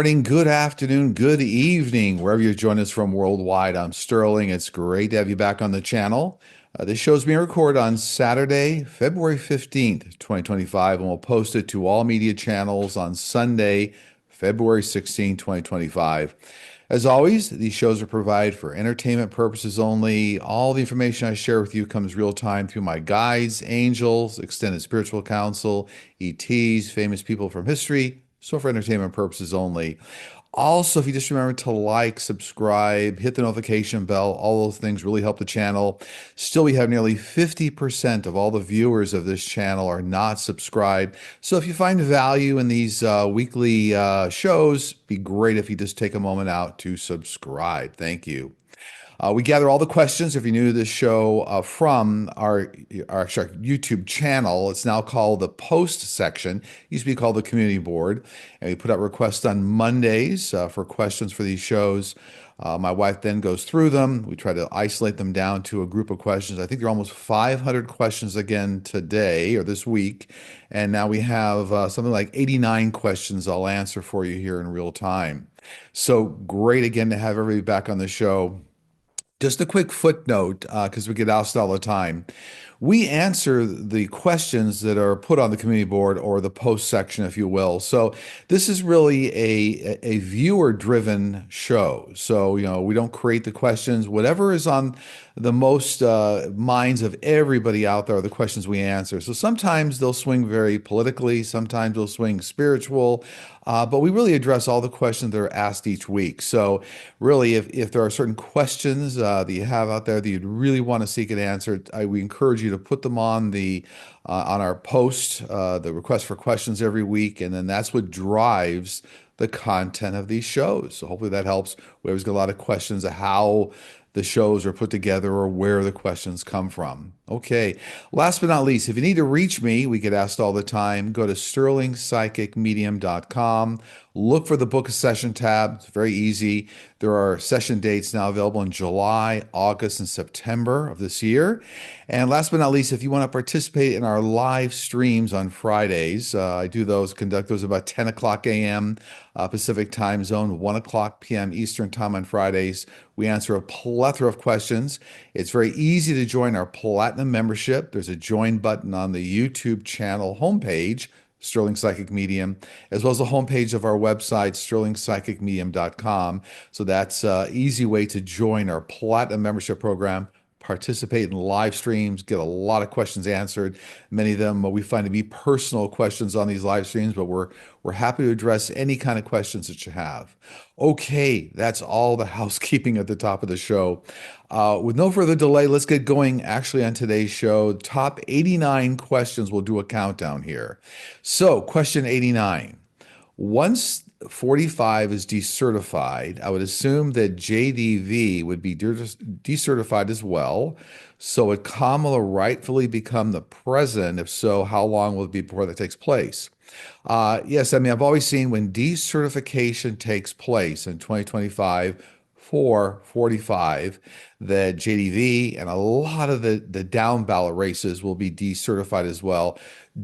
morning, good afternoon, good evening, wherever you join us from worldwide. I'm Sterling. It's great to have you back on the channel. This show's being recorded on Saturday, February 15th, 2025, and we'll post it to all media channels on Sunday, February 16th, 2025. As always, these shows are provided for entertainment purposes only. All the information I share with you comes real time through my guides, angels, extended spiritual counsel, ETs, famous people from history, so for entertainment purposes only. Also, if you just remember to like, subscribe, hit the notification bell, all those things really help the channel. Still, we have nearly 50% of all the viewers of this channel are not subscribed. So if you find value in these weekly shows, be great if you just take a moment out to subscribe. Thank you. We gather all the questions, if you're new to this show, from our YouTube channel. It's now called the Post section. It used to be called the Community Board. And we put out requests on Mondays for questions for these shows. My wife then goes through them. We try to isolate them down to a group of questions. I think there are almost 500 questions again today or this week. And now we have something like 89 questions I'll answer for you here in real time. So great again to have everybody back on the show. Just a quick footnote, because we get asked all the time. We answer the questions that are put on the community board or the post section, if you will. So this is really a viewer-driven show. So, we don't create the questions. Whatever is on the most minds of everybody out there are the questions we answer. So sometimes they'll swing very politically, sometimes they'll swing spiritual, but we really address all the questions that are asked each week. So really, if there are certain questions that you have out there that you'd really want to seek an answer, we encourage you to put them on our post, the request for questions every week, and then that's what drives the content of these shows. So hopefully that helps. We always get a lot of questions of how the shows are put together or where the questions come from. Okay, last but not least, if you need to reach me, we get asked all the time, go to sterlingpsychicmedium.com. Look for the Book a Session tab. It's very easy. There are session dates now available in July, August, and September of this year. And last but not least, if you want to participate in our live streams on Fridays, I conduct those about 10 o'clock a.m. Pacific time zone, 1 o'clock p.m. Eastern time on Fridays. We answer a plethora of questions. It's very easy to join our Platinum membership. There's a join button on the YouTube channel homepage, Sterling Psychic Medium, as well as the homepage of our website, sterlingpsychicmedium.com. So that's an easy way to join our Platinum membership program, participate in live streams, get a lot of questions answered. Many of them we find to be personal questions on these live streams, but we're happy to address any kind of questions that you have. Okay, that's all the housekeeping at the top of the show. With no further delay, let's get going actually on today's show. Top 89 questions. We'll do a countdown here. So, question 89. Once 45 is decertified, I would assume that JDV would be decertified as well. So would Kamala rightfully become the president? If so, how long will it be before that takes place? Yes, I mean, I've always seen when decertification takes place in 2025 for 45, that JDV and a lot of the down ballot races will be decertified as well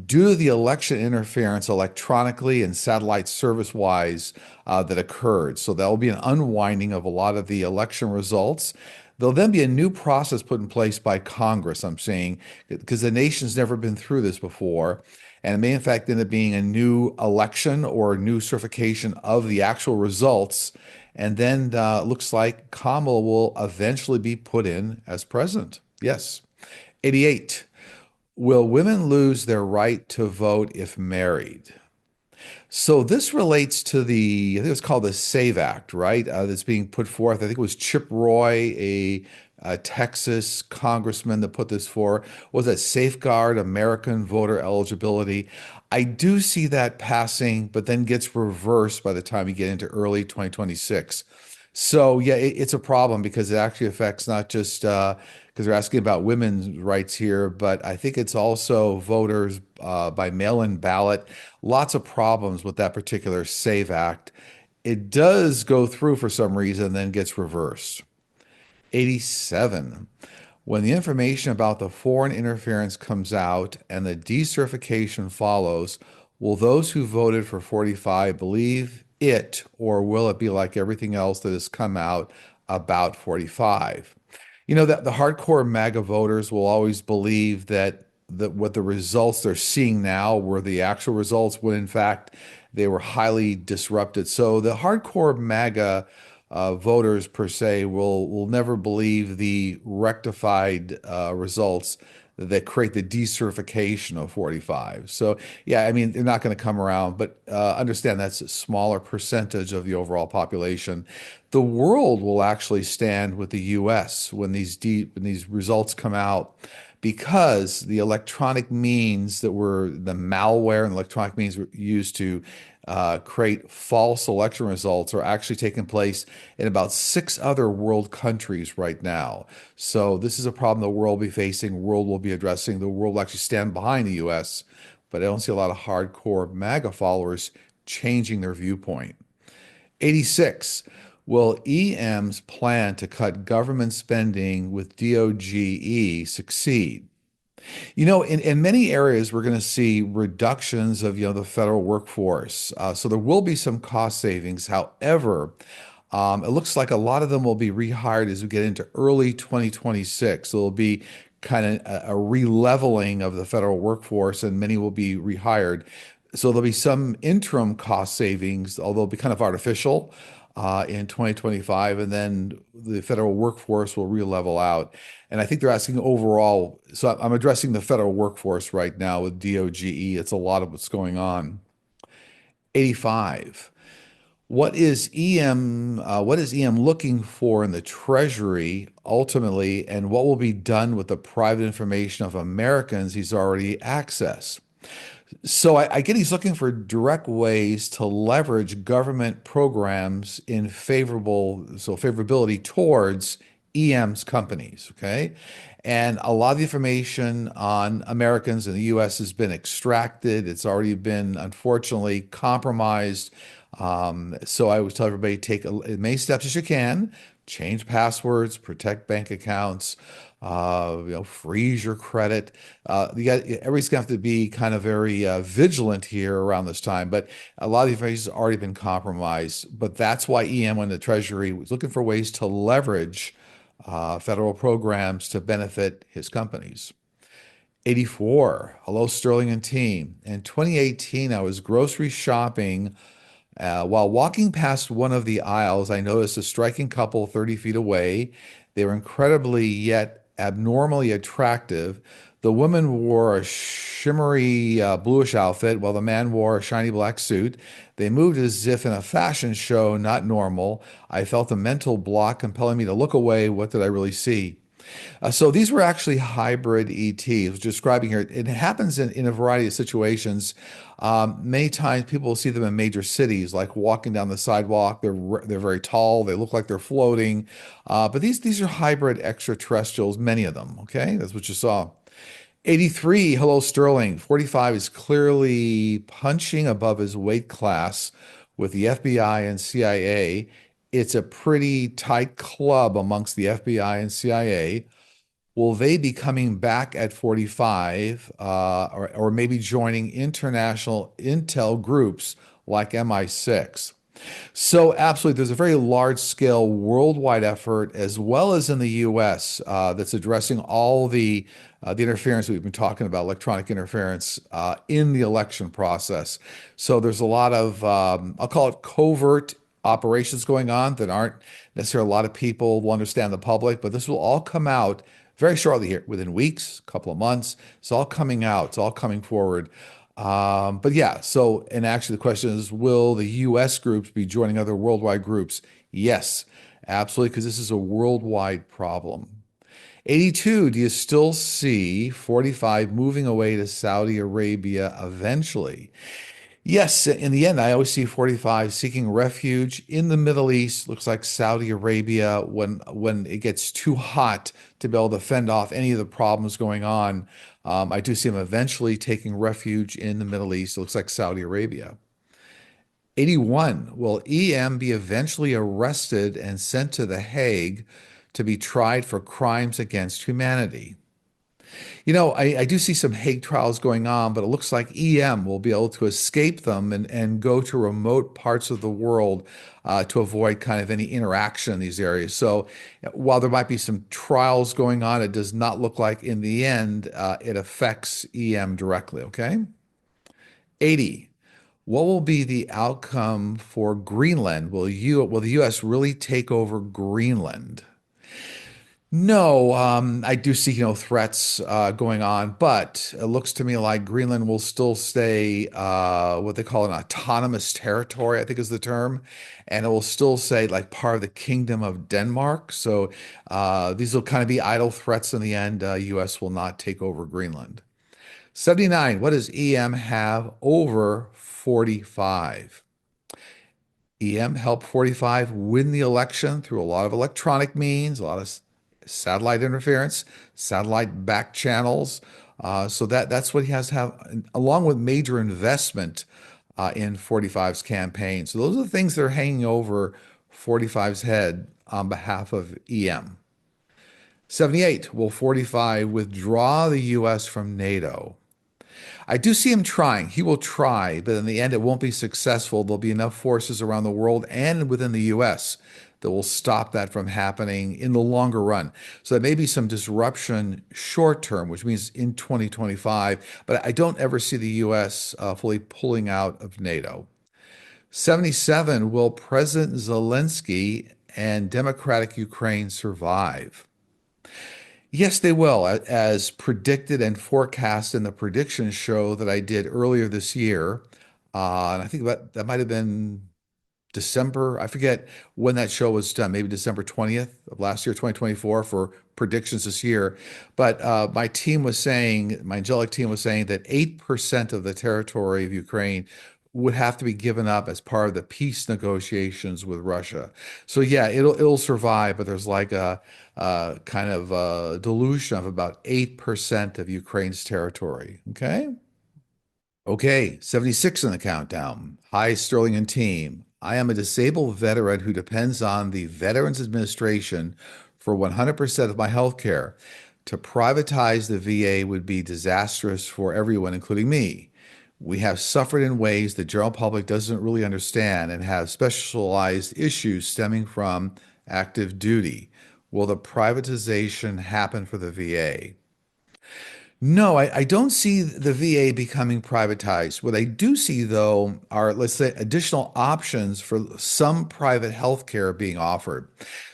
due to the election interference electronically and satellite service wise that occurred. So that will be an unwinding of a lot of the election results. There'll then be a new process put in place by Congress, I'm saying, because the nation's never been through this before. And it may, in fact, end up being a new election or a new certification of the actual results. And then looks like Kamala will eventually be put in as president. Yes. 88. Will women lose their right to vote if married? So this relates to I think it's called the SAVE Act, right? That's being put forth. I think it was Chip Roy, a Texas congressman that put this for. Was it Safeguard American Voter Eligibility? I do see that passing, but then gets reversed by the time you get into early 2026. So yeah, it's a problem because it actually affects not just because they're asking about women's rights here, but I think it's also voters by mail-in ballot. Lots of problems with that particular SAVE Act. It does go through for some reason, then gets reversed. 87. When the information about the foreign interference comes out and the decertification follows, will those who voted for 45 believe it, or will it be like everything else that has come out about 45? You know that the hardcore MAGA voters will always believe that what the results they're seeing now were the actual results, when in fact they were highly disrupted. So the hardcore MAGA voters per se will never believe the rectified results that create the decertification of 45. So yeah, I mean they're not going to come around, but understand that's a smaller percentage of the overall population. The world will actually stand with the US when these results come out, because the electronic means that were the malware and electronic means were used to create false election results are actually taking place in about six other world countries right now. So this is a problem the world will be facing, world will be addressing. The world will actually stand behind the US, but I don't see a lot of hardcore MAGA followers changing their viewpoint. 86. Will EM's plan to cut government spending with DOGE succeed? You know, in many areas, we're going to see reductions of, the federal workforce. So there will be some cost savings. However, it looks like a lot of them will be rehired as we get into early 2026. So there'll be kind of a re-leveling of the federal workforce, and many will be rehired. So there'll be some interim cost savings, although it'll be kind of artificial in 2025, and then the federal workforce will re-level out. And I think they're asking overall. So I'm addressing the federal workforce right now with DOGE. It's a lot of what's going on. 85. What is EM looking for in the Treasury ultimately, and what will be done with the private information of Americans he's already accessed? So I get he's looking for direct ways to leverage government programs in favorability towards EM's companies, okay? And a lot of the information on Americans in the US has been extracted. It's already been, unfortunately, compromised. So I always tell everybody, take as many steps as you can, change passwords, protect bank accounts, freeze your credit. Everybody's gonna have to be kind of very vigilant here around this time. But a lot of the information has already been compromised. But that's why EM and the Treasury was looking for ways to leverage federal programs to benefit his companies. 84. Hello, Sterling and team. In 2018, I was grocery shopping. While walking past one of the aisles, I noticed a striking couple 30 feet away. They were incredibly yet abnormally attractive. The woman wore a shimmery bluish outfit, while the man wore a shiny black suit. They moved as if in a fashion show, not normal. I felt a mental block compelling me to look away. What did I really see? So these were actually hybrid ETs, describing here. It happens in a variety of situations. Many times people will see them in major cities, like walking down the sidewalk. They're very tall. They look like they're floating. But these are hybrid extraterrestrials, many of them. Okay, that's what you saw. 83, hello Sterling. 45 is clearly punching above his weight class with the FBI and CIA. It's a pretty tight club amongst the FBI and CIA. Will they be coming back at 45, or maybe joining international intel groups like MI6? So absolutely, there's a very large scale worldwide effort, as well as in the US, that's addressing all the interference that we've been talking about, electronic interference in the election process. So there's a lot of, I'll call it covert operations going on that aren't necessarily a lot of people will understand, the public, but this will all come out very shortly here, within weeks, a couple of months. It's all coming out. It's all coming forward. But yeah, so, and actually the question is, will the US groups be joining other worldwide groups? Yes, absolutely, because this is a worldwide problem. 82, do you still see 45 moving away to Saudi Arabia eventually? Yes, in the end, I always see 45 seeking refuge in the Middle East. Looks like Saudi Arabia, when it gets too hot to be able to fend off any of the problems going on. I do see them eventually taking refuge in the Middle East. It looks like Saudi Arabia. 81, will EM be eventually arrested and sent to The Hague to be tried for crimes against humanity? I do see some hate trials going on, but it looks like EM will be able to escape them and go to remote parts of the world to avoid kind of any interaction in these areas. So while there might be some trials going on, it does not look like in the end it affects EM directly. Okay. 80. What will be the outcome for Greenland? Will the US really take over Greenland? No, I do see, threats going on, but it looks to me like Greenland will still stay what they call an autonomous territory, I think is the term, and it will still say like part of the Kingdom of Denmark. So these will kind of be idle threats in the end. U.S. will not take over Greenland. 79, what does EM have over 45? EM helped 45 win the election through a lot of electronic means, a lot of satellite interference, satellite back channels. So that's what he has to have, along with major investment in 45's campaign. So those are the things that are hanging over 45's head on behalf of EM. 78, will 45 withdraw the U.S. from NATO? I do see him trying. He will try, but in the end, it won't be successful. There'll be enough forces around the world and within the US that will stop that from happening in the longer run. So there may be some disruption short term, which means in 2025, but I don't ever see the US fully pulling out of NATO. 77, will President Zelensky and democratic Ukraine survive? Yes, they will, as predicted and forecast in the prediction show that I did earlier this year. And I think that might have been December. I forget when that show was done, maybe December 20th of last year, 2024, for predictions this year. But my angelic team was saying that 8% of the territory of Ukraine would have to be given up as part of the peace negotiations with Russia. So yeah, it'll survive, but there's like a kind of a dilution of about 8% of Ukraine's territory. Okay. Okay, 76 in the countdown. Hi, Sterling and team. I am a disabled veteran who depends on the Veterans Administration for 100% of my health care. To privatize the VA would be disastrous for everyone, including me. We have suffered in ways the general public doesn't really understand and have specialized issues stemming from active duty. Will the privatization happen for the VA? No, I don't see the VA becoming privatized. What I do see, though, are, let's say, additional options for some private healthcare being offered.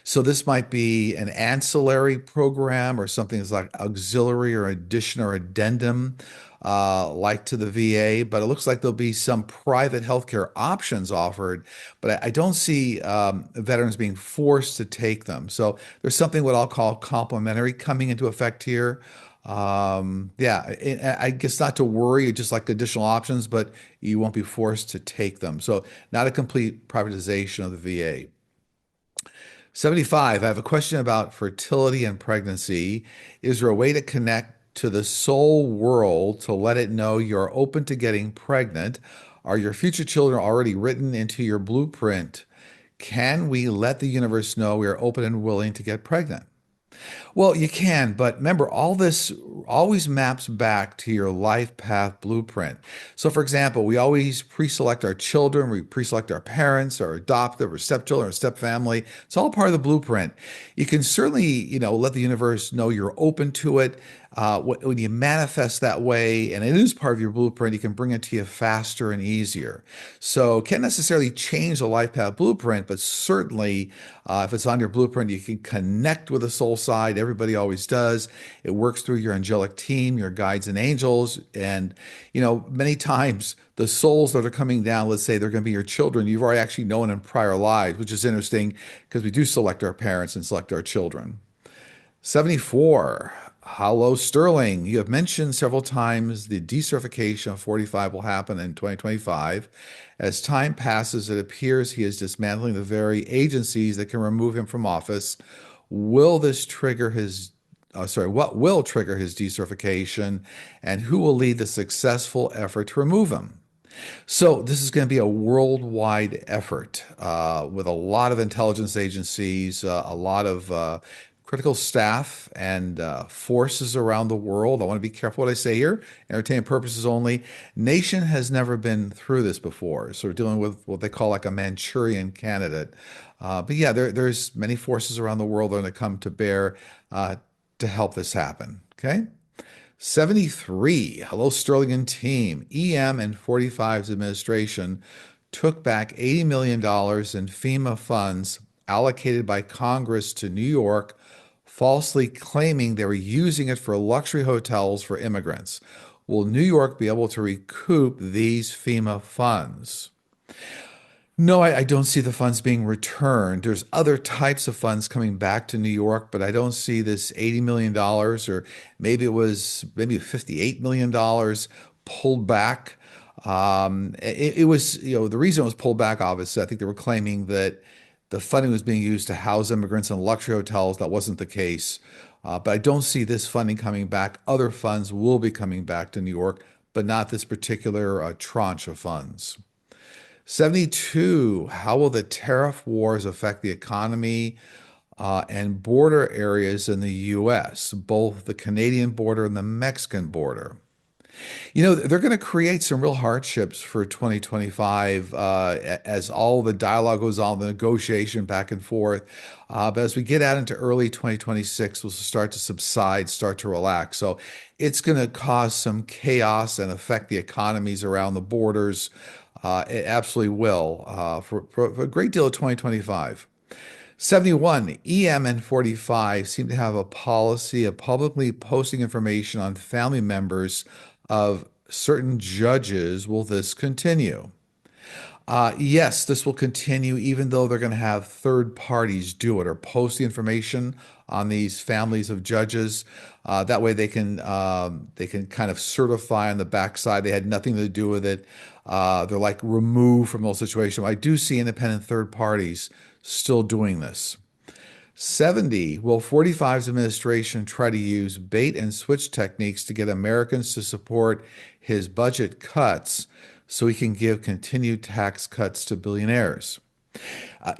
So this might be an ancillary program or something that's like auxiliary or addition or addendum, like to the VA, but it looks like there'll be some private healthcare options offered, but I don't see veterans being forced to take them. So there's something what I'll call complementary coming into effect here. Yeah, I guess not to worry, just like additional options, but you won't be forced to take them. So not a complete privatization of the VA. 75, I have a question about fertility and pregnancy. Is there a way to connect to the soul world to let it know you're open to getting pregnant? Are your future children already written into your blueprint? Can we let the universe know we are open and willing to get pregnant? Well, you can, but remember, all this always maps back to your life path blueprint. So, for example, we always pre-select our children, we pre-select our parents, our adoptive or stepchildren or stepfamily. It's all part of the blueprint. You can certainly, let the universe know you're open to it. When you manifest that way, and it is part of your blueprint, you can bring it to you faster and easier. So, can't necessarily change the life path blueprint, but certainly, if it's on your blueprint, you can connect with the soul side. Everybody always does. It works through your angelic team, your guides and angels. And, many times the souls that are coming down, let's say they're going to be your children, you've already actually known in prior lives, which is interesting because we do select our parents and select our children. 74. Hello, Sterling. You have mentioned several times the decertification of 45 will happen in 2025. As time passes, it appears he is dismantling the very agencies that can remove him from office. Will this trigger what will trigger his decertification, and who will lead the successful effort to remove him? So this is going to be a worldwide effort with a lot of intelligence agencies, a lot of critical staff and forces around the world. I want to be careful what I say here. Entertainment purposes only. Nation has never been through this before, so we're dealing with what they call like a Manchurian candidate. But yeah, there's many forces around the world that are going to come to bear uh, to help this happen. Okay. 73. Hello, Sterling and team. EM and 45's administration took back $80 million in FEMA funds allocated by Congress to New York, falsely claiming they were using it for luxury hotels for immigrants. Will New York be able to recoup these FEMA funds? No, I don't see the funds being returned. There's other types of funds coming back to New York, but I don't see this $80 million dollars, or maybe $58 million dollars pulled back. It was, the reason it was pulled back, obviously, I think they were claiming that the funding was being used to house immigrants in luxury hotels. That wasn't the case. But I don't see this funding coming back. Other funds will be coming back to New York, but not this particular tranche of funds. 72, how will the tariff wars affect the economy and border areas in the US, both the Canadian border and the Mexican border? They're going to create some real hardships for 2025 as all the dialogue goes on, the negotiation back and forth. But as we get out into early 2026, we'll start to subside, start to relax. So it's going to cause some chaos and affect the economies around the borders. It absolutely will for a great deal of 2025. 71, EM and 45 seem to have a policy of publicly posting information on family members of certain judges. Will this continue? Yes, this will continue, even though they're going to have third parties do it or post the information on these families of judges. That way, they can kind of certify on the backside they had nothing to do with it. They're like removed from the whole situation. I do see independent third parties still doing this. 70, will 45's administration try to use bait and switch techniques to get Americans to support his budget cuts so he can give continued tax cuts to billionaires?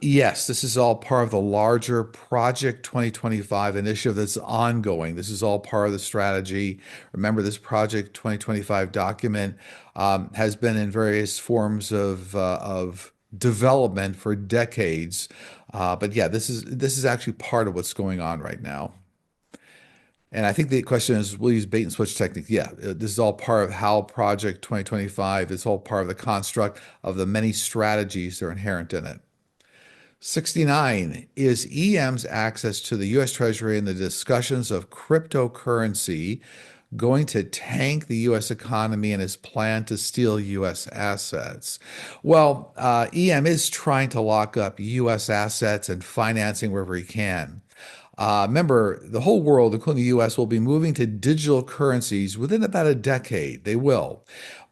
Yes, this is all part of the larger Project 2025 initiative that's ongoing. This is all part of the strategy. Remember, this Project 2025 document has been in various forms of development for decades. But yeah, this is actually part of what's going on right now. And I think the question is, will you use bait and switch technique? Yeah, this is all part of how Project 2025 is all part of the construct of the many strategies that are inherent in it. 69, is EM's access to the US Treasury and the discussions of cryptocurrency going to tank the US economy and his plan to steal US assets? Well, EM is trying to lock up US assets and financing wherever he can. Remember, the whole world, including the US, will be moving to digital currencies within about a decade. They will.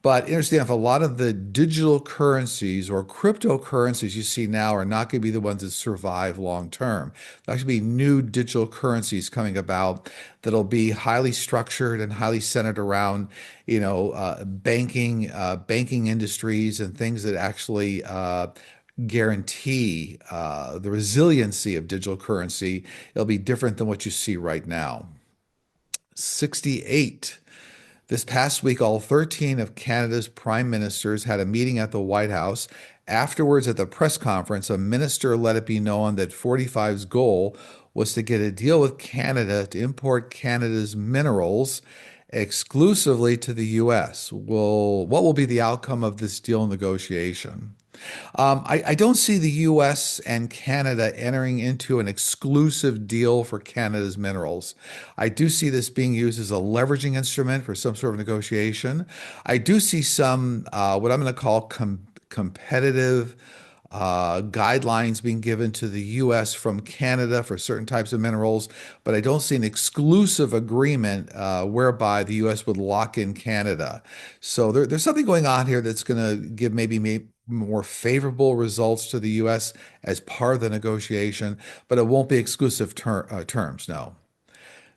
But understand, if a lot of the digital currencies or cryptocurrencies you see now are not going to be the ones that survive long term. There'll actually be new digital currencies coming about that'll be highly structured and highly centered around, banking industries and things that actually guarantee the resiliency of digital currency. It'll be different than what you see right now. 68. This past week, all 13 of Canada's prime ministers had a meeting at the White House. Afterwards, at the press conference, a minister let it be known that 45's goal was to get a deal with Canada to import Canada's minerals exclusively to the US. What will be the outcome of this deal negotiation? I don't see the US and Canada entering into an exclusive deal for Canada's minerals. I do see this being used as a leveraging instrument for some sort of negotiation. I do see some, what I'm going to call competitive guidelines being given to the US from Canada for certain types of minerals, but I don't see an exclusive agreement whereby the US would lock in Canada. So there's something going on here that's going to give maybe more favorable results to the US as part of the negotiation, but it won't be exclusive terms, no.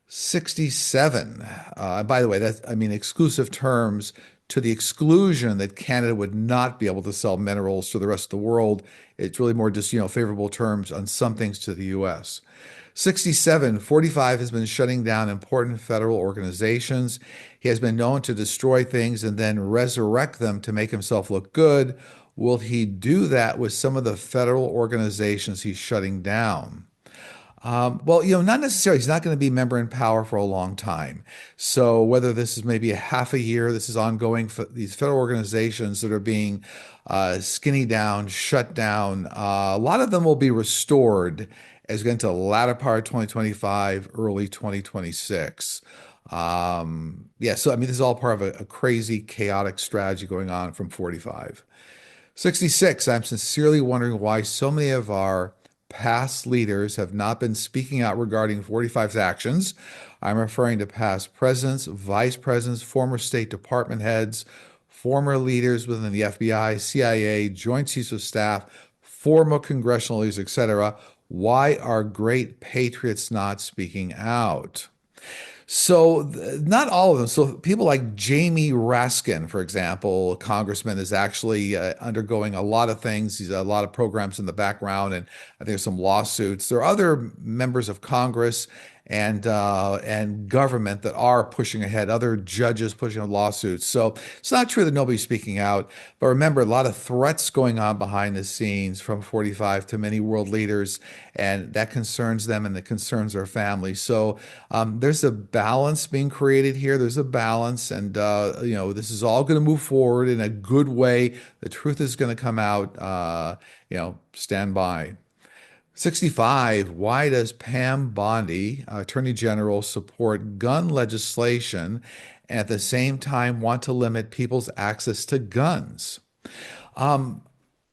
67. By the way, exclusive terms to the exclusion that Canada would not be able to sell minerals to the rest of the world. It's really more just, favorable terms on some things to the US. 67, 45 has been shutting down important federal organizations. He has been known to destroy things and then resurrect them to make himself look good. Will he do that with some of the federal organizations he's shutting down? Well, not necessarily. He's not going to be member in power for a long time. So whether this is maybe a half a year, this is ongoing. These federal organizations that are being skinny down, shut down, a lot of them will be restored as we get into the latter part of 2025, early 2026. Yeah, so I mean, this is all part of a crazy, chaotic strategy going on from 45. 66, I'm sincerely wondering why so many of our past leaders have not been speaking out regarding 45's actions. I'm referring to past presidents, vice presidents, former State Department heads, former leaders within the FBI, CIA, Joint Chiefs of Staff, former congressional leaders, etc. Why are great patriots not speaking out? So, not all of them. So, people like Jamie Raskin, for example, a congressman, is actually undergoing a lot of things. He's a lot of programs in the background, and I think there's some lawsuits. There are other members of Congress and government that are pushing ahead. Other judges pushing lawsuits. So it's not true that nobody's speaking out. But remember, a lot of threats going on behind the scenes from 45 to many world leaders, and that concerns them and it concerns their families. So there's a balance being created here. There's a balance, and this is all going to move forward in a good way. The truth is going to come out. Stand by. 65, why does Pam Bondi, Attorney General, support gun legislation and at the same time want to limit people's access to guns? Um,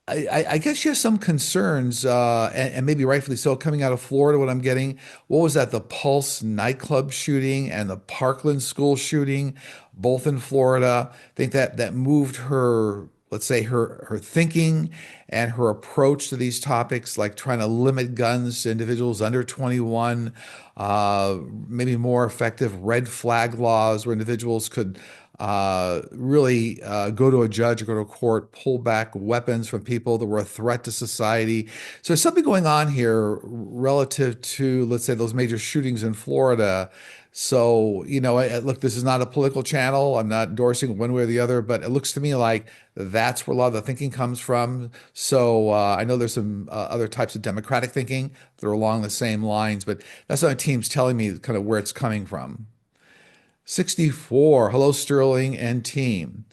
I guess she has some concerns, and maybe rightfully so, coming out of Florida. What I'm getting, what was that? The Pulse nightclub shooting and the Parkland school shooting, both in Florida. I think that moved her, let's say, her thinking and her approach to these topics, like trying to limit guns to individuals under 21, maybe more effective red flag laws where individuals could really go to a judge or go to a court, pull back weapons from people that were a threat to society. So there's something going on here relative to, let's say, those major shootings in Florida. So, look, this is not a political channel. I'm not endorsing one way or the other, but it looks to me like that's where a lot of the thinking comes from. So I know there's some other types of democratic thinking that are along the same lines, but that's what my team's telling me kind of where it's coming from. 64. Hello, Sterling and team.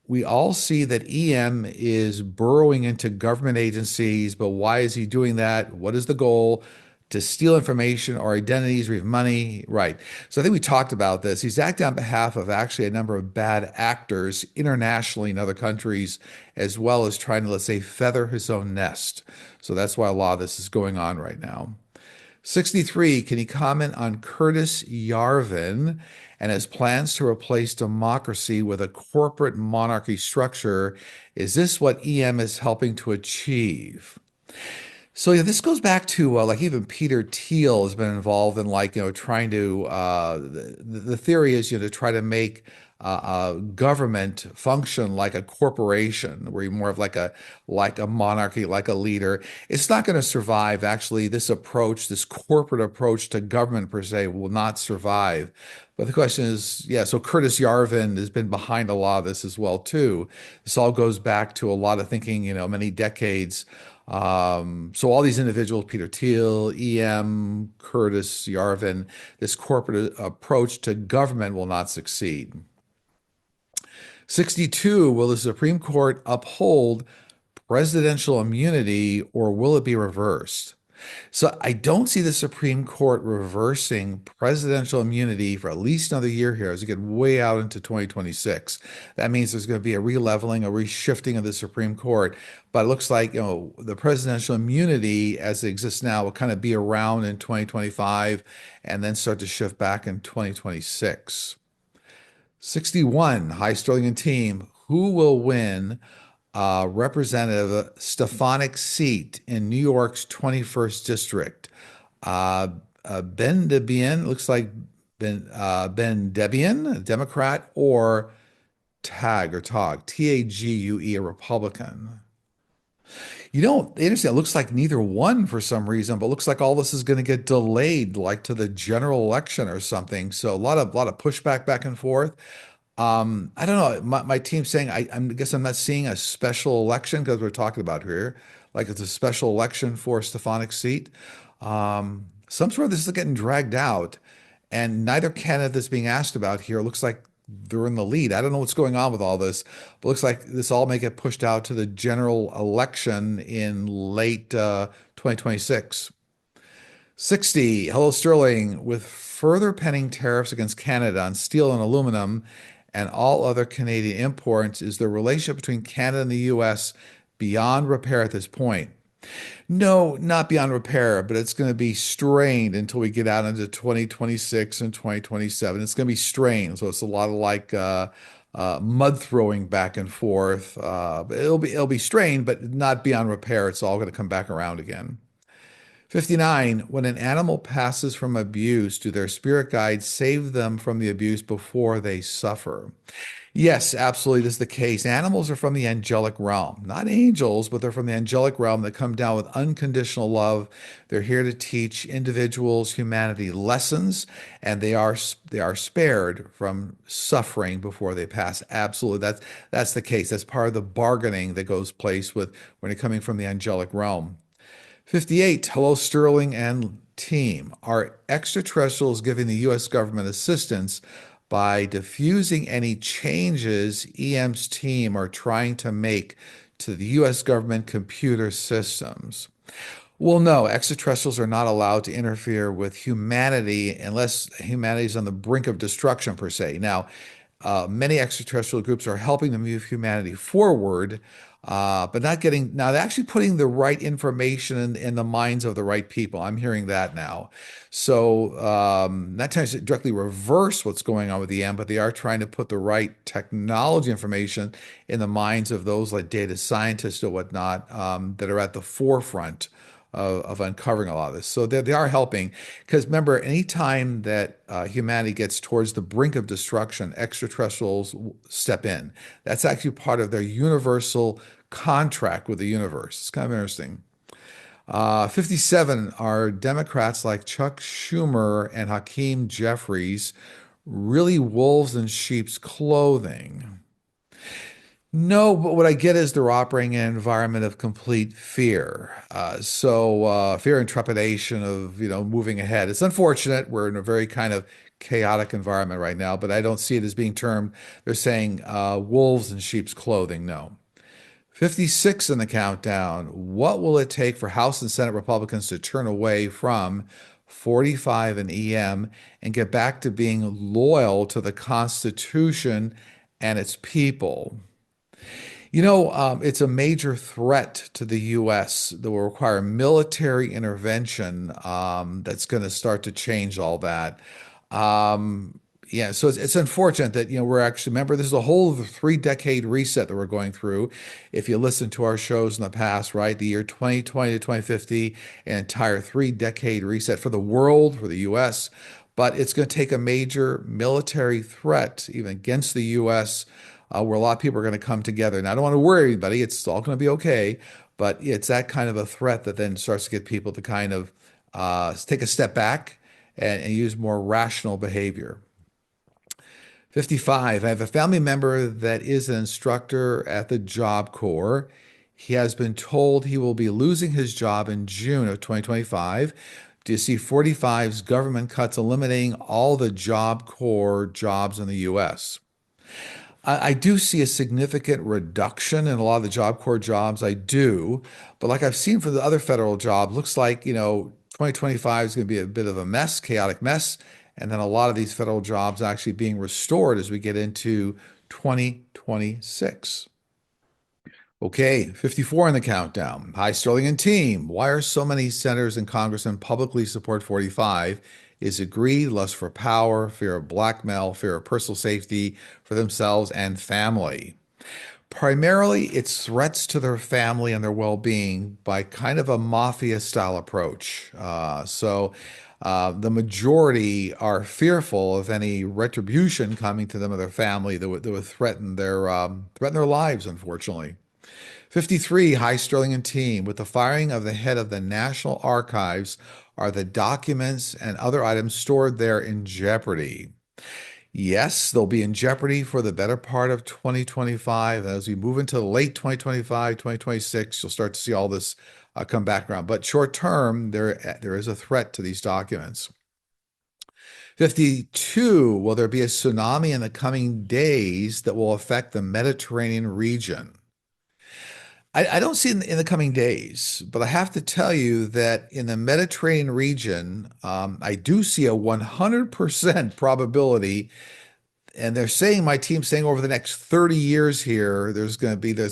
We all see that EM is burrowing into government agencies, but why is he doing that? What is the goal? To steal information or identities, retrieve money. Right. So I think we talked about this. He's acting on behalf of actually a number of bad actors internationally in other countries, as well as trying to, let's say, feather his own nest. So that's why a lot of this is going on right now. 63, can he comment on Curtis Yarvin and his plans to replace democracy with a corporate monarchy structure? Is this what EM is helping to achieve? So yeah, this goes back to like even Peter Thiel has been involved in like trying to the theory is to try to make government function like a corporation, where you're more of like a monarchy, like a leader. It's not going to survive. Actually, this approach, this corporate approach to government per se, will not survive. But the question is, yeah, so Curtis Yarvin has been behind a lot of this as well too. This all goes back to a lot of thinking, many decades. So all these individuals, Peter Thiel, EM, Curtis Yarvin, this corporate approach to government will not succeed. 62, will the Supreme Court uphold presidential immunity or will it be reversed? So I don't see the Supreme Court reversing presidential immunity for at least another year here as we get way out into 2026. That means there's going to be a re-leveling, a reshifting of the Supreme Court. But it looks like, the presidential immunity as it exists now will kind of be around in 2025 and then start to shift back in 2026. 61, High Sterling and team, who will win Representative Stefanik's seat in New York's 21st District? Ben Debian, looks like Ben Debian, a Democrat, or Tag or Tog, Tague, a Republican. Interesting. It looks like neither one for some reason, but looks like all this is going to get delayed, like to the general election or something. So a lot of pushback back and forth. I don't know. My team's saying guess I'm not seeing a special election because we're talking about here, like it's a special election for Stefanik's seat. Some sort of this is getting dragged out, and neither candidate that's being asked about here looks like they're in the lead. I don't know what's going on with all this, but looks like this all may get pushed out to the general election in late 2026. 60. Hello, Sterling. With further pending tariffs against Canada on steel and aluminum and all other Canadian imports, is the relationship between Canada and the US beyond repair at this point? No, not beyond repair, but it's going to be strained until we get out into 2026 and 2027. It's going to be strained. So it's a lot of like mud throwing back and forth. But it'll be strained, but not beyond repair. It's all going to come back around again. 59. When an animal passes from abuse, do their spirit guides save them from the abuse before they suffer? Yes, absolutely. This is the case. Animals are from the angelic realm, not angels, but they're from the angelic realm that come down with unconditional love. They're here to teach individuals, humanity lessons, and they are spared from suffering before they pass. Absolutely. That's the case. That's part of the bargaining that goes place with when you're coming from the angelic realm. 58. Hello, Sterling and team. Are extraterrestrials giving the U.S. government assistance by diffusing any changes EM's team are trying to make to the U.S. government computer systems? Well, no, extraterrestrials are not allowed to interfere with humanity unless humanity is on the brink of destruction, per se. Now, many extraterrestrial groups are helping to move humanity forward, but not getting, now they're actually putting the right information in the minds of the right people. I'm hearing that now. So, not trying to directly reverse what's going on with the EM, but they are trying to put the right technology information in the minds of those like data scientists or whatnot, that are at the forefront of uncovering a lot of this. So they are helping because remember, anytime that humanity gets towards the brink of destruction, extraterrestrials step in. That's actually part of their universal contract with the universe. It's kind of interesting. 57 are Democrats like Chuck Schumer and Hakeem Jeffries really wolves in sheep's clothing? No, but what I get is they're operating in an environment of complete fear. Fear and trepidation of, moving ahead. It's unfortunate. We're in a very kind of chaotic environment right now, but I don't see it as being termed, they're saying wolves in sheep's clothing. No. 56 in the countdown. What will it take for House and Senate Republicans to turn away from 45 and EM and get back to being loyal to the Constitution and its people? It's a major threat to the U.S. that will require military intervention, that's going to start to change all that. Yeah, so it's unfortunate that, we're actually, remember, this is a whole 3-decade reset that we're going through. If you listen to our shows in the past, right, the year 2020 to 2050, an entire 3-decade reset for the world, for the U.S., but it's going to take a major military threat, even against the U.S., where a lot of people are going to come together. And I don't want to worry anybody. It's all going to be okay. But it's that kind of a threat that then starts to get people to kind of take a step back and use more rational behavior. 55. I have a family member that is an instructor at the Job Corps. He has been told he will be losing his job in June of 2025. Do you see 45's government cuts eliminating all the Job Corps jobs in the U.S.? I do see a significant reduction in a lot of the Job Corps jobs. I do. But like I've seen for the other federal job, looks like, 2025 is going to be a bit of a mess, chaotic mess. And then a lot of these federal jobs actually being restored as we get into 2026. Okay, 54 in the countdown. Hi, Sterling and team. Why are so many senators and congressmen publicly support 45? Is it greed, lust for power, fear of blackmail, fear of personal safety for themselves and family? Primarily, it's threats to their family and their well-being by kind of a mafia-style approach. The majority are fearful of any retribution coming to them or their family that would threaten their lives, unfortunately. 53, High Sterling and team. With the firing of the head of the National Archives, are the documents and other items stored there in jeopardy? Yes, they'll be in jeopardy for the better part of 2025. As we move into late 2025, 2026, you'll start to see all this come back around. But short term, there is a threat to these documents. 52, will there be a tsunami in the coming days that will affect the Mediterranean region? I don't see it in the coming days, but I have to tell you that in the Mediterranean region, I do see a 100% probability, and they're saying, my team's saying over the next 30 years here, there's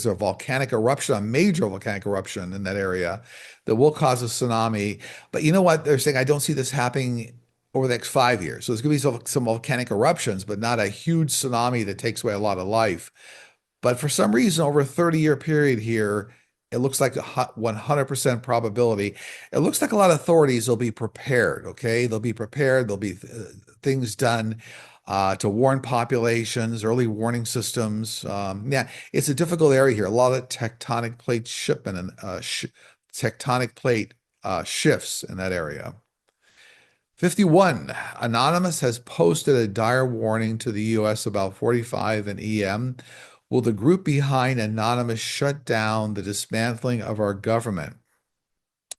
a volcanic eruption, a major volcanic eruption in that area that will cause a tsunami. But you know what? They're saying I don't see this happening over the next 5 years. So there's going to be some volcanic eruptions, but not a huge tsunami that takes away a lot of life. But for some reason, over a 30-year period here, it looks like a 100% probability. It looks like a lot of authorities will be prepared, okay? They'll be prepared. There'll be things done to warn populations, early warning systems. Yeah, it's a difficult area here. A lot of tectonic plate shipment and tectonic plate shifts in that area. 51, Anonymous has posted a dire warning to the US about 45 and EM. Will the group behind Anonymous shut down the dismantling of our government?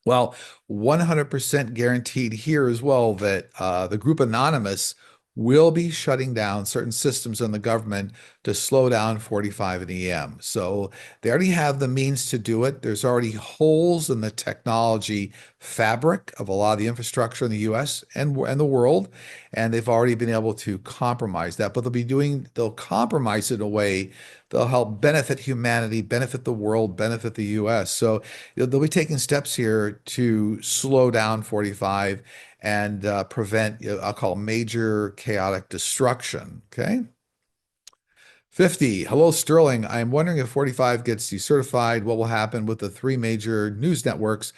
Well, 100% guaranteed here as well that the group Anonymous will be shutting down certain systems in the government to slow down 45 and EM. So they already have the means to do it. There's already holes in the technology fabric of a lot of the infrastructure in the US and the world, and they've already been able to compromise that. But they'll compromise it in a way that'll help benefit humanity, benefit the world, benefit the US. So they'll be taking steps here to slow down 45 and prevent, I'll call major chaotic destruction. Okay. 50, hello, Sterling. I'm wondering if 45 gets decertified, what will happen with the three major news networks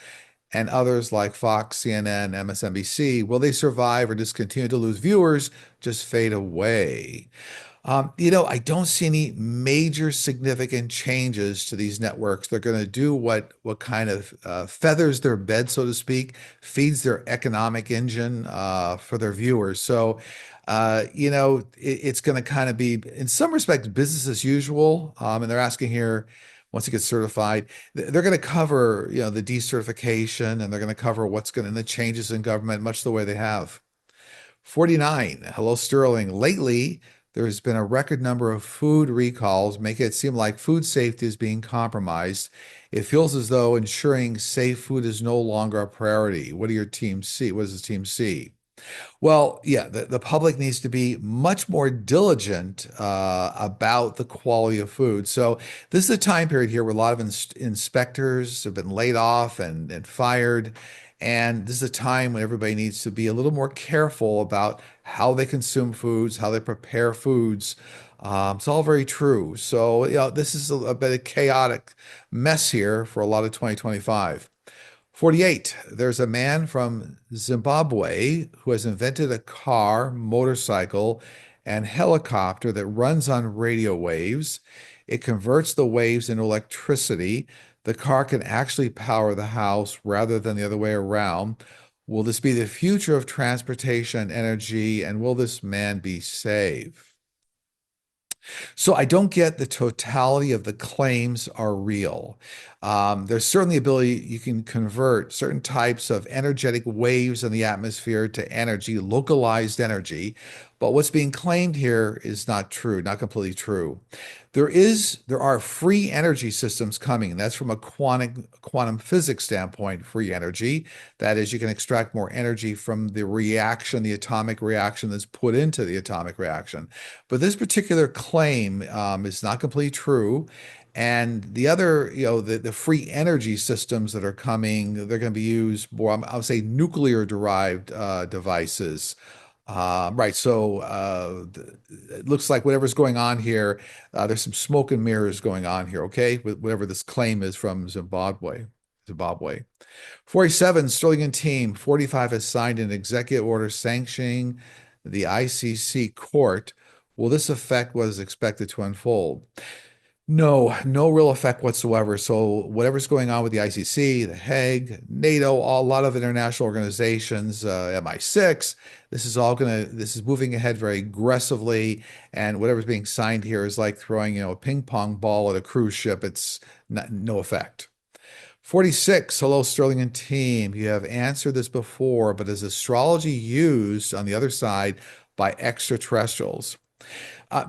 and others like Fox, CNN, MSNBC? Will they survive or just continue to lose viewers, just fade away? I don't see any major significant changes to these networks. They're going to do what kind of feathers their bed, so to speak, feeds their economic engine for their viewers. So, it's going to kind of be, in some respects, business as usual. And they're asking here, once it gets certified, they're going to cover, the decertification, and they're going to cover the changes in government, much the way they have. 49, hello, Sterling. Lately, there's been a record number of food recalls, making it seem like food safety is being compromised. It feels as though ensuring safe food is no longer a priority. What do your team see? What does the team see? Well, yeah, the public needs to be much more diligent about the quality of food. So this is a time period here where a lot of inspectors have been laid off and fired. And this is a time when everybody needs to be a little more careful about how they consume foods, how they prepare foods. It's all very true. So, this is a bit of chaotic mess here for a lot of 2025. 48, there's a man from Zimbabwe who has invented a car, motorcycle, and helicopter that runs on radio waves. It converts the waves into electricity. The car can actually power the house rather than the other way around. Will this be the future of transportation and energy, and will this man be saved? So I don't get the totality of the claims are real. There's certainly ability you can convert certain types of energetic waves in the atmosphere to energy, localized energy. But what's being claimed here is not true, not completely true. There are free energy systems coming. That's from a quantum physics standpoint, free energy. That is, you can extract more energy from the reaction, the atomic reaction that's put into the atomic reaction. But this particular claim is not completely true. And the other, the free energy systems that are coming, they're going to be used more, I'll say nuclear derived devices. Right. So it looks like whatever's going on here, there's some smoke and mirrors going on here. Okay. With whatever this claim is from Zimbabwe. 47, Sterling and team. 45 has signed an executive order sanctioning the ICC court. Will this affect what is expected to unfold? No, no real effect whatsoever. So whatever's going on with the ICC, the Hague, NATO, a lot of international organizations, MI6, this is moving ahead very aggressively. And whatever's being signed here is like throwing, a ping pong ball at a cruise ship. It's no effect. 46, hello, Sterling and team. You have answered this before, but is astrology used on the other side by extraterrestrials?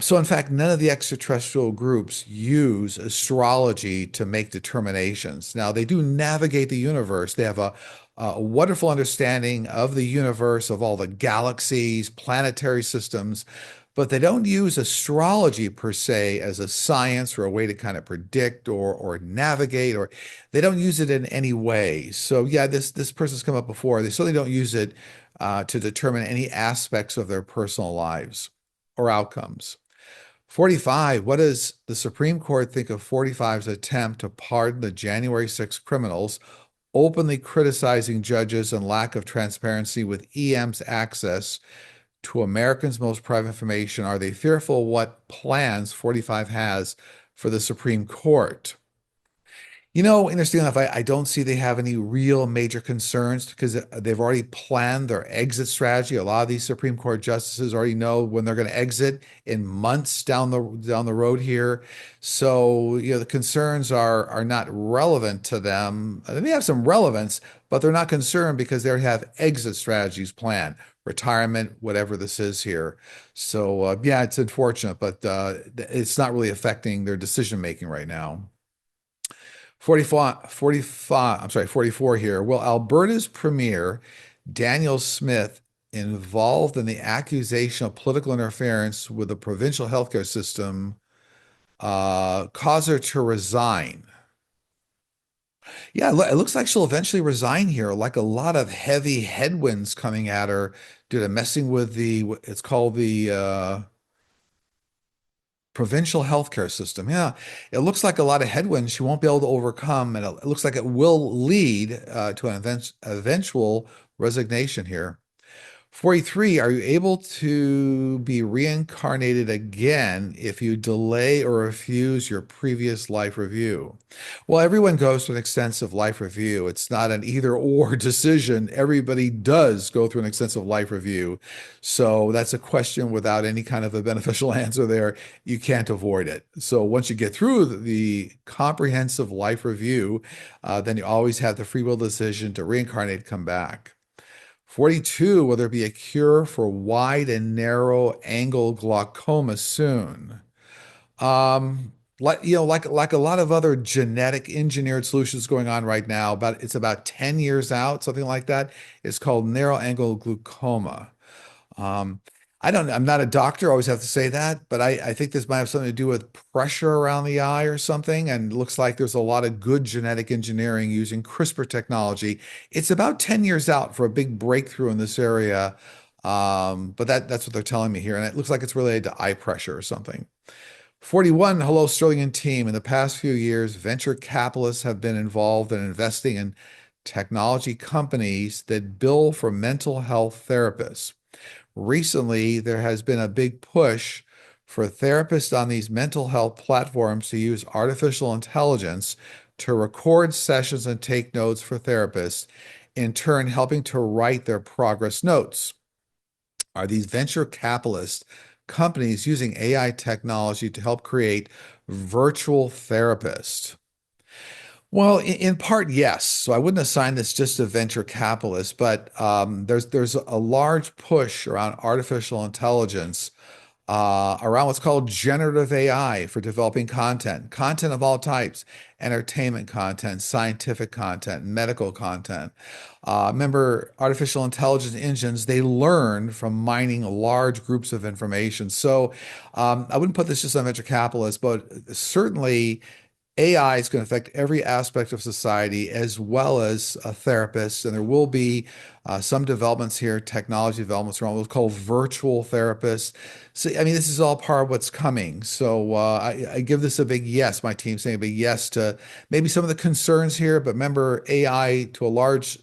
So, in fact, none of the extraterrestrial groups use astrology to make determinations. Now, they do navigate the universe. They have a wonderful understanding of the universe, of all the galaxies, planetary systems, but they don't use astrology per se as a science or a way to kind of predict or navigate, or they don't use it in any way. So, yeah, this person's come up before. They certainly don't use it to determine any aspects of their personal lives or outcomes. 45, what does the Supreme Court think of 45's attempt to pardon the January 6 criminals, openly criticizing judges and lack of transparency with EM's access to Americans' most private information? Are they fearful what plans 45 has for the Supreme Court? Interesting enough, I don't see they have any real major concerns because they've already planned their exit strategy. A lot of these Supreme Court justices already know when they're going to exit in months down the road here. So, the concerns are not relevant to them. They may have some relevance, but they're not concerned because they already have exit strategies planned, retirement, whatever this is here. So, yeah, it's unfortunate, but it's not really affecting their decision making right now. 45, I'm sorry, 44 here. Will Alberta's premier, Daniel Smith, involved in the accusation of political interference with the provincial healthcare system, cause her to resign? Yeah, it looks like she'll eventually resign here, like a lot of heavy headwinds coming at her due to messing with it's called the provincial healthcare system. Yeah, it looks like a lot of headwinds she won't be able to overcome, and it looks like it will lead to an eventual resignation here. 43, are you able to be reincarnated again if you delay or refuse your previous life review? Well, everyone goes through an extensive life review. It's not an either or decision. Everybody does go through an extensive life review. So that's a question without any kind of a beneficial answer there. You can't avoid it. So once you get through the comprehensive life review, then you always have the free will decision to reincarnate, come back. 42, will there be a cure for wide and narrow angle glaucoma soon? Like a lot of other genetic engineered solutions going on right now, it's about 10 years out, something like that. It's called narrow angle glaucoma. Um, I'm not a doctor, I always have to say that, but I think this might have something to do with pressure around the eye or something. And it looks like there's a lot of good genetic engineering using CRISPR technology. It's about 10 years out for a big breakthrough in this area. But that's what they're telling me here. And it looks like it's related to eye pressure or something. 41, hello, Sterling and team. In the past few years, venture capitalists have been involved in investing in technology companies that bill for mental health therapists. Recently, there has been a big push for therapists on these mental health platforms to use artificial intelligence to record sessions and take notes for therapists, in turn helping to write their progress notes. Are these venture capitalist companies using AI technology to help create virtual therapists? Well, in part, yes. So I wouldn't assign this just to venture capitalists, but there's a large push around artificial intelligence, around what's called generative AI for developing content of all types, entertainment content, scientific content, medical content. Remember, artificial intelligence engines, they learn from mining large groups of information. So I wouldn't put this just on venture capitalists, but certainly AI is going to affect every aspect of society as well as therapists. And there will be some developments here, technology developments around what's called virtual therapists. So, I mean, this is all part of what's coming. So I give this a big yes. My team's saying a big yes to maybe some of the concerns here. But remember, AI to a large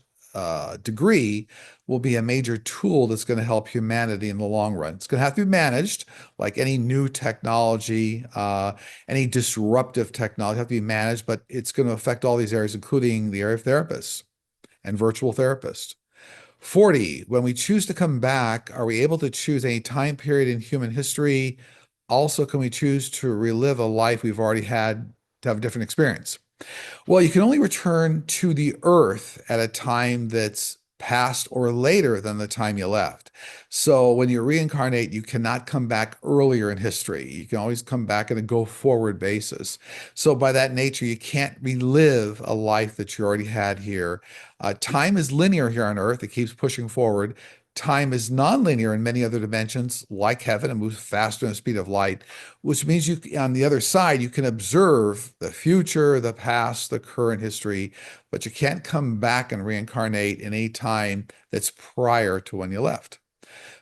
degree will be a major tool that's going to help humanity in the long run. It's going to have to be managed like any new technology, any disruptive technology have to be managed, but it's going to affect all these areas, including the area of therapists and virtual therapists. 40, when we choose to come back, are we able to choose any time period in human history? Also, can we choose to relive a life we've already had to have a different experience? Well, you can only return to the earth at a time that's past or later than the time you left. So when you reincarnate, you cannot come back earlier in history. You can always come back on a go forward basis. So by that nature, you can't relive a life that you already had here. Time is linear here on earth. It keeps pushing forward. Time is nonlinear in many other dimensions, like heaven. It moves faster than the speed of light, which means you, on the other side, you can observe the future, the past, the current history, but you can't come back and reincarnate in any time that's prior to when you left.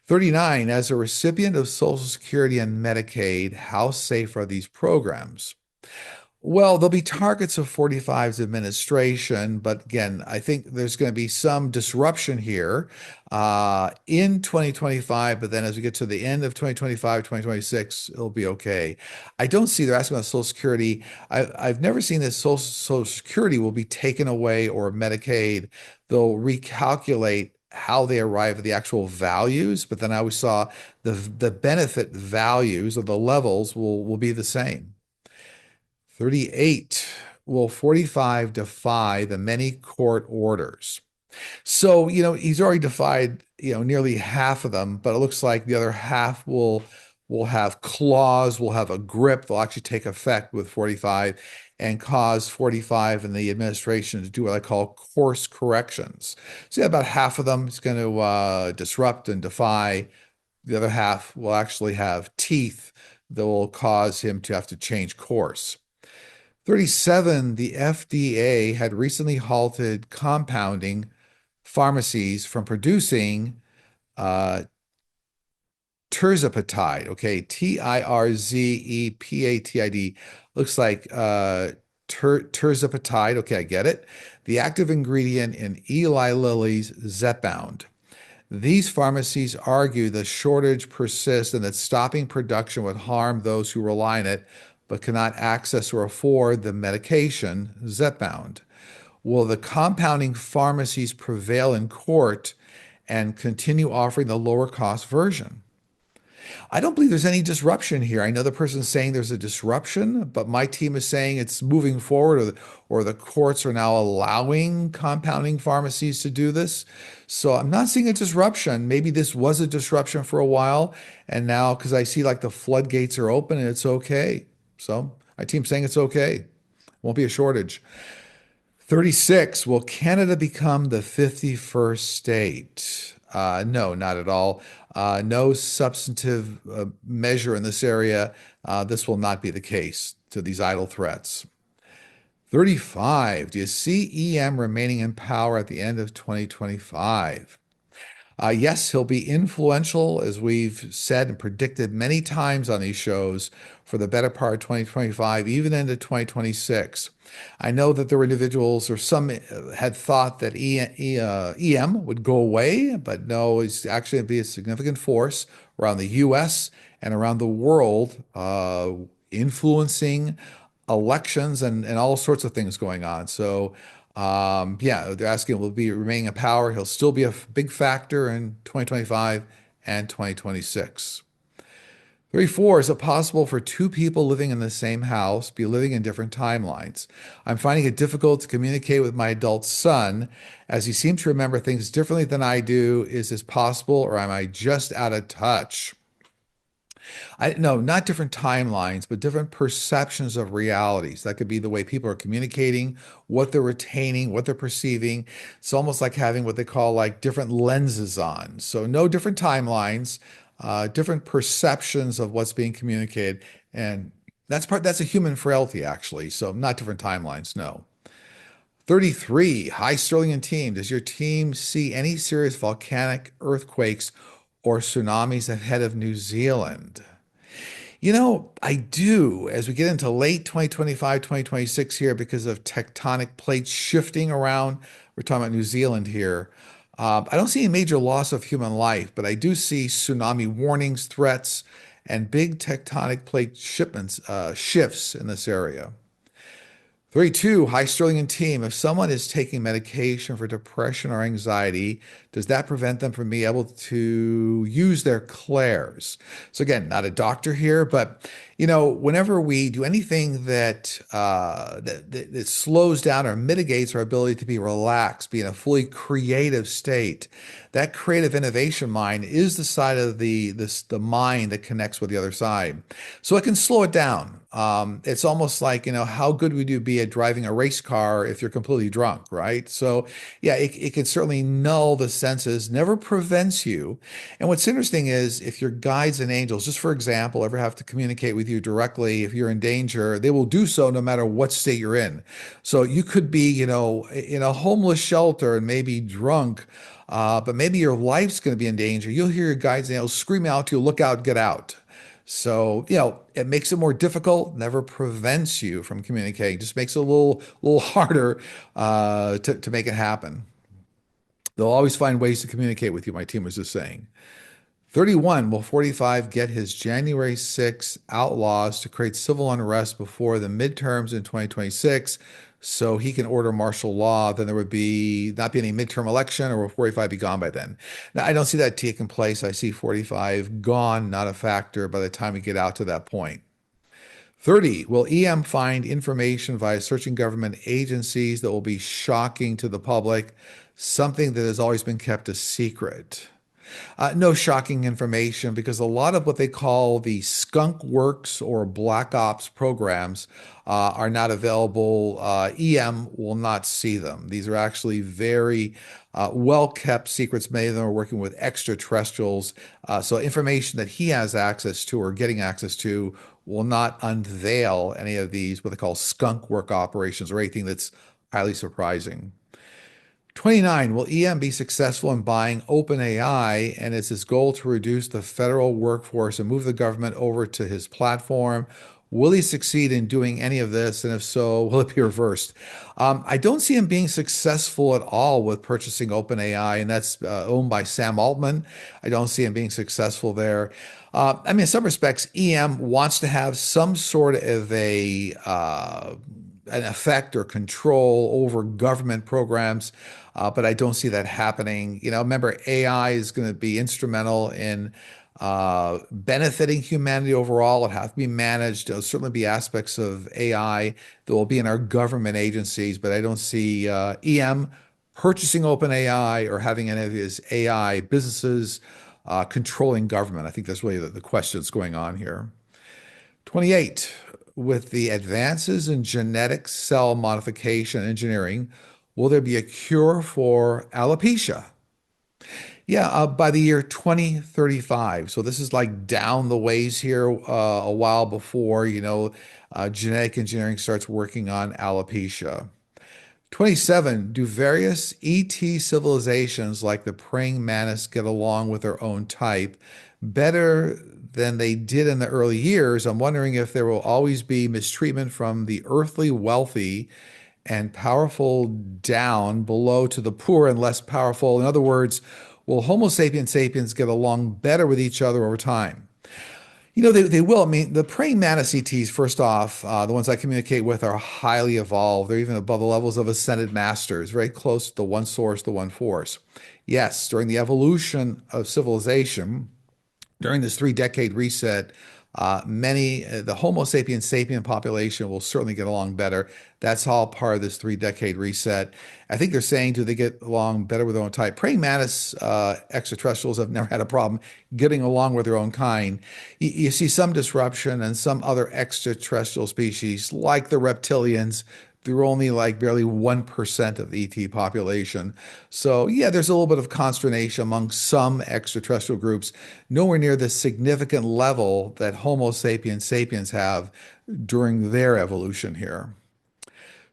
39, as a recipient of Social Security and Medicaid, how safe are these programs? Well, there'll be targets of 45's administration, but again, I think there's going to be some disruption here in 2025, but then as we get to the end of 2025, 2026, it'll be okay. I don't see they're asking about Social Security. I've never seen that Social Security will be taken away or Medicaid. They'll recalculate how they arrive at the actual values, but then I always saw the benefit values or the levels will be the same. 38, will 45 defy the many court orders? So, he's already defied, nearly half of them, but it looks like the other half will have clause, will have a grip, they'll actually take effect with 45 and cause 45 and the administration to do what I call course corrections. So yeah, about half of them is going to disrupt and defy. The other half will actually have teeth that will cause him to have to change course. 37, the FDA had recently halted compounding pharmacies from producing uh, tirzepatide. Okay, tirzepatide. Looks like tirzepatide. Okay, I get it. The active ingredient in Eli Lilly's Zepbound. These pharmacies argue the shortage persists and that stopping production would harm those who rely on it but cannot access or afford the medication Zepbound. Will the compounding pharmacies prevail in court and continue offering the lower cost version? I don't believe there's any disruption here. I know the person's saying there's a disruption, but my team is saying it's moving forward, or the courts are now allowing compounding pharmacies to do this. So I'm not seeing a disruption. Maybe this was a disruption for a while, and now because I see like the floodgates are open and it's okay. So my team's saying it's okay. Won't be a shortage. 36, will Canada become the 51st state? No, not at all. No substantive measure in this area. This will not be the case to these idle threats. 35, do you see EM remaining in power at the end of 2025? Yes, he'll be influential, as we've said and predicted many times on these shows, for the better part of 2025, even into 2026. I know that there were individuals, or some had thought that EM would go away, but no, it's actually going to be a significant force around the US and around the world, influencing elections and all sorts of things going on. So, yeah, they're asking will be remaining in power. He'll still be a big factor in 2025 and 2026. 34, is it possible for two people living in the same house be living in different timelines? I'm finding it difficult to communicate with my adult son as he seems to remember things differently than I do. Is this possible, or am I just out of touch? No, not different timelines, but different perceptions of realities. That could be the way people are communicating, what they're retaining, what they're perceiving. It's almost like having what they call like different lenses on. So no different timelines, different perceptions of what's being communicated. And that's a human frailty, actually. So not different timelines, no. 33, hi Sterling and team. Does your team see any serious volcanic earthquakes or tsunamis ahead of New Zealand? I do as we get into late 2025, 2026 here because of tectonic plates shifting around We're talking about New Zealand here. I don't see any major loss of human life, but I do see tsunami warnings, threats, and big tectonic plate shifts in this area. 32, hi Sterling and team. If someone is taking medication for depression or anxiety, does that prevent them from being able to use their clairs? So again, not a doctor here, but whenever we do anything that slows down or mitigates our ability to be relaxed, be in a fully creative state, that creative innovation mind is the side of the mind that connects with the other side. So it can slow it down. It's almost like, how good would you be at driving a race car if you're completely drunk, right? So yeah, it can certainly null the senses, never prevents you. And what's interesting is if your guides and angels, just for example, ever have to communicate with you directly, if you're in danger, they will do so no matter what state you're in. So you could be, in a homeless shelter and maybe drunk, but maybe your life's going to be in danger. You'll hear your guides and angels scream out to you, look out, get out. So, it makes it more difficult, never prevents you from communicating, just makes it a little harder to make it happen. They'll always find ways to communicate with you, my team was just saying. 31, will 45 get his January 6 outlaws to create civil unrest before the midterms in 2026 so he can order martial law? Then there would be not be any midterm election, or will 45 be gone by then? Now, I don't see that taking place. I see 45 gone, not a factor by the time we get out to that point. 30, will EM find information via searching government agencies that will be shocking to the public, something that has always been kept a secret? No shocking information because a lot of what they call the skunk works or black ops programs are not available. EM will not see them. These are actually very well kept secrets. Many of them are working with extraterrestrials. So information that he has access to or getting access to will not unveil any of these, what they call skunk work operations or anything that's highly surprising. 29, will EM be successful in buying OpenAI, and is his goal to reduce the federal workforce and move the government over to his platform? Will he succeed in doing any of this? And if so, will it be reversed? I don't see him being successful at all with purchasing OpenAI, and that's owned by Sam Altman. I don't see him being successful there. In some respects, EM wants to have some sort of an effect or control over government programs, but I don't see that happening. Remember, AI is going to be instrumental in benefiting humanity overall. It has to be managed. There'll certainly be aspects of AI that will be in our government agencies, but I don't see EM purchasing OpenAI or having any of his AI businesses controlling government. I think that's really the question that's going on here. 28, with the advances in genetic cell modification engineering, will there be a cure for alopecia? Yeah, by the year 2035. So this is like down the ways here, a while before, genetic engineering starts working on alopecia. 27, do various ET civilizations like the praying mantis get along with their own type better than they did in the early years? I'm wondering if there will always be mistreatment from the earthly wealthy and powerful down below to the poor and less powerful. In other words, will Homo sapiens sapiens get along better with each other over time? They will. The praying mantis ETs, first off, the ones I communicate with are highly evolved. They're even above the levels of ascended masters, very close to the one source, the one force. Yes, during the evolution of civilization, during this 3-decade reset, the Homo sapiens sapien population will certainly get along better. That's all part of this 3-decade reset. I think they're saying, do they get along better with their own type? Praying mantis extraterrestrials have never had a problem getting along with their own kind. You see some disruption and some other extraterrestrial species, like the reptilians. They're only like barely 1% of the ET population. So, yeah, there's a little bit of consternation among some extraterrestrial groups, nowhere near the significant level that Homo sapiens sapiens have during their evolution here.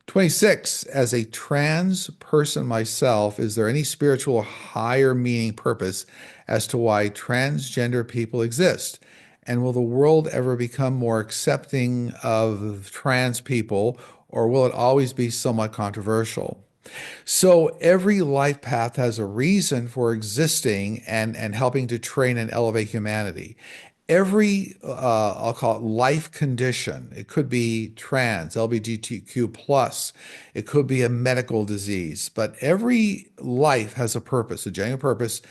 26, as a trans person myself, is there any spiritual higher meaning purpose as to why transgender people exist? And will the world ever become more accepting of trans people, or will it always be somewhat controversial? So every life path has a reason for existing and helping to train and elevate humanity. Every, I'll call it life condition. It could be trans, LGBTQ plus. It could be a medical disease, but every life has a purpose, a genuine purpose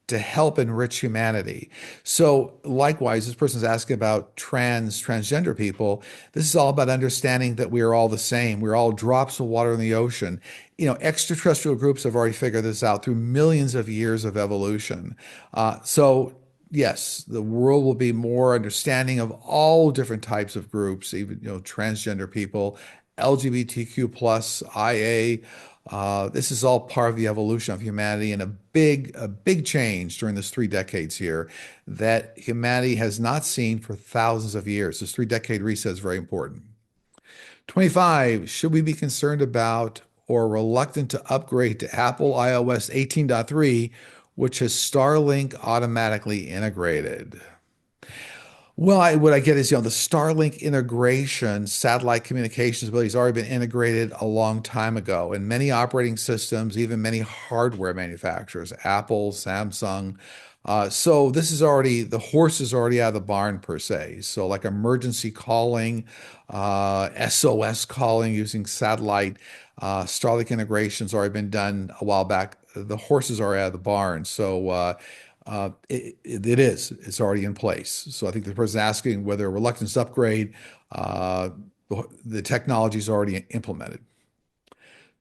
to help enrich humanity. So likewise, this person's asking about transgender people. This is all about understanding that we are all the same. We're all drops of water in the ocean. Extraterrestrial groups have already figured this out through millions of years of evolution. So yes, the world will be more understanding of all different types of groups, even transgender people, LGBTQ plus, IA. This is all part of the evolution of humanity and a big change during this 3 decades here that humanity has not seen for thousands of years. This 3 decade reset is very important. 25, should we be concerned about or reluctant to upgrade to Apple iOS 18.3, which has Starlink automatically integrated? Well, what I get is, the Starlink integration, satellite communications ability has already been integrated a long time ago in many operating systems, even many hardware manufacturers, Apple, Samsung. So this is already, the horse is already out of the barn per se. So like emergency calling, SOS calling using satellite, Starlink integration's already been done a while back. The horses are out of the barn. So it is. It's already in place. So I think the person asking whether reluctance to upgrade, uh, the technology is already implemented.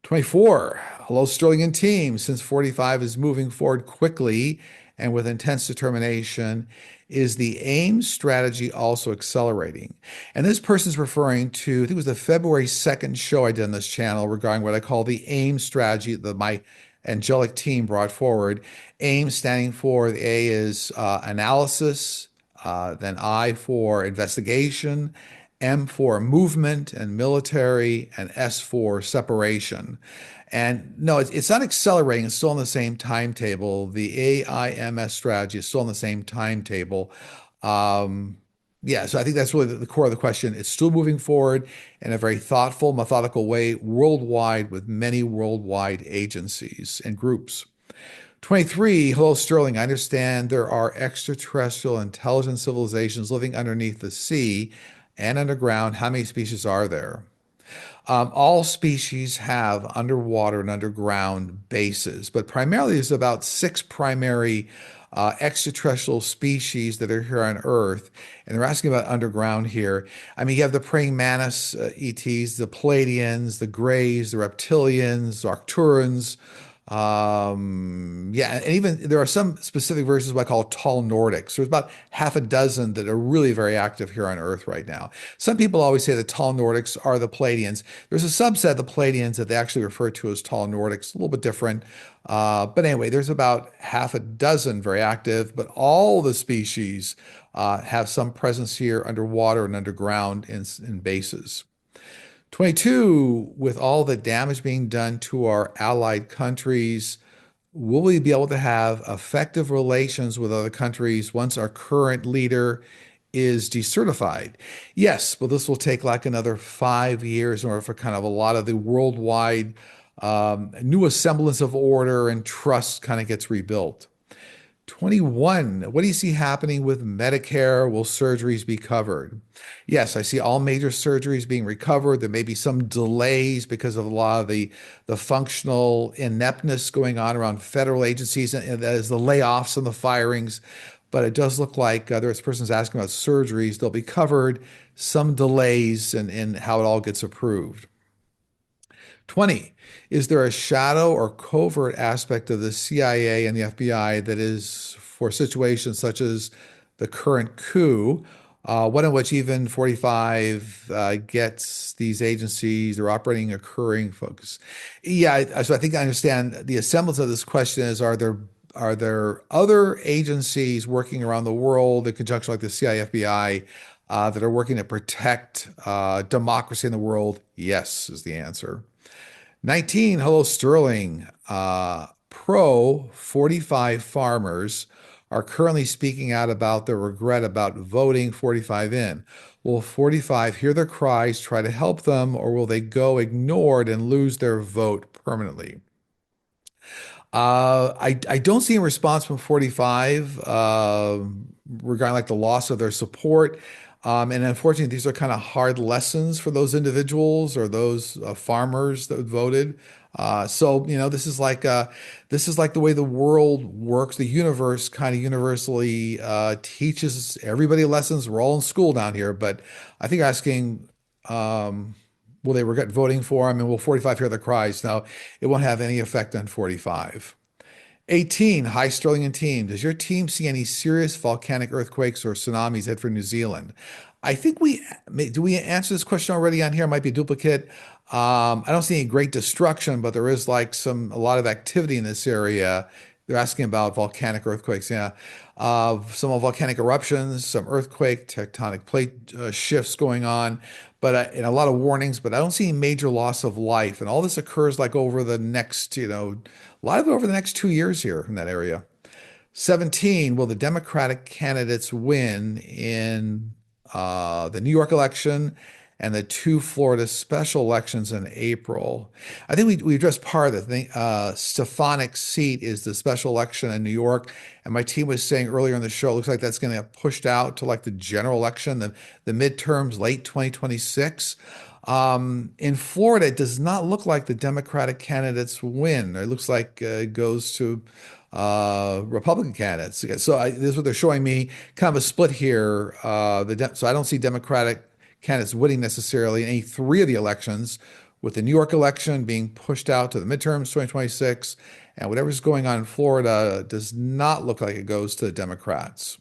24. Hello, Sterling and team. Since 45 is moving forward quickly and with intense determination, is the AIM strategy also accelerating? And this person's referring to, I think it was the February 2nd show I did on this channel regarding what I call the AIM strategy that my angelic team brought forward. AIM standing for, the A is analysis, then I for investigation, M for movement and military, and S for separation. And no, it's not accelerating. It's still on the same timetable. The AIMS strategy is still on the same timetable. Um, yeah, so I think that's really the core of the question. It's still moving forward in a very thoughtful, methodical way worldwide with many worldwide agencies and groups. 23, hello, Sterling. I understand there are extraterrestrial intelligent civilizations living underneath the sea and underground. How many species are there? All species have underwater and underground bases, but primarily there's about six primary extraterrestrial species that are here on Earth. And they're asking about underground here. I mean, you have the praying mantis ETs, the Pleiadians, the Greys, the Reptilians, the Arcturans. Yeah, and even there are some specific versions of what I call tall Nordics. There's about half a dozen that are really very active here on Earth right now. Some people always say the tall Nordics are the Pleiadians. There's a subset of the Pleiadians that they actually refer to as tall Nordics, a little bit different. But anyway, there's about half a dozen very active, but all the species have some presence here underwater and underground in bases. 22, with all the damage being done to our allied countries, will we be able to have effective relations with other countries once our current leader is decertified? Yes, but this will take like another 5 years in order for kind of a lot of the worldwide new semblance of order and trust kind of gets rebuilt. 21, what do you see happening with Medicare? Will surgeries be covered? Yes, I see all major surgeries being recovered. There may be some delays because of a lot of the functional ineptness going on around federal agencies, and that is the layoffs and the firings. But it does look like there's persons asking about surgeries. They'll be covered, some delays in how it all gets approved. 20, is there a shadow or covert aspect of the CIA and the FBI that is for situations such as the current coup, one in which even 45 gets these agencies, they're operating occurring focus? Yeah, so I think I understand the semblance of this question is, are there other agencies working around the world in conjunction like the CIA, FBI, that are working to protect democracy in the world? Yes, is the answer. 19, hello, Sterling. Pro 45 farmers are currently speaking out about their regret about voting 45 in. Will 45 hear their cries, try to help them, or will they go ignored and lose their vote permanently. I don't see a response from 45 regarding like the loss of their support. And unfortunately, these are kind of hard lessons for those individuals or those farmers that voted. This is like the way the world works. The universe kind of universally teaches everybody lessons. We're all in school down here, but I think asking, will they regret voting for him, and will 45 hear the cries? Now, it won't have any effect on 45. 18, high Sterling and team. Does your team see any serious volcanic earthquakes or tsunamis head for New Zealand? I think do we answer this question already on here? It might be a duplicate. I don't see any great destruction, but there is like a lot of activity in this area. They're asking about volcanic earthquakes. Yeah. Some volcanic eruptions, some earthquake, tectonic plate shifts going on, and a lot of warnings, but I don't see any major loss of life. And all this occurs like over the next, a lot of it over the next 2 years here in that area. 17, will the Democratic candidates win in the New York election and the two Florida special elections in April? I think we addressed part of the thing. Stephanic's seat is the special election in New York. And my team was saying earlier in the show, it looks like that's going to get pushed out to like the general election, the midterms, late 2026. In Florida, it does not look like the Democratic candidates win. It looks like it goes to Republican candidates. This is what they're showing me, kind of a split here. So I don't see Democratic candidates winning necessarily in any three of the elections, with the New York election being pushed out to the midterms 2026, and whatever's going on in Florida does not look like it goes to the Democrats.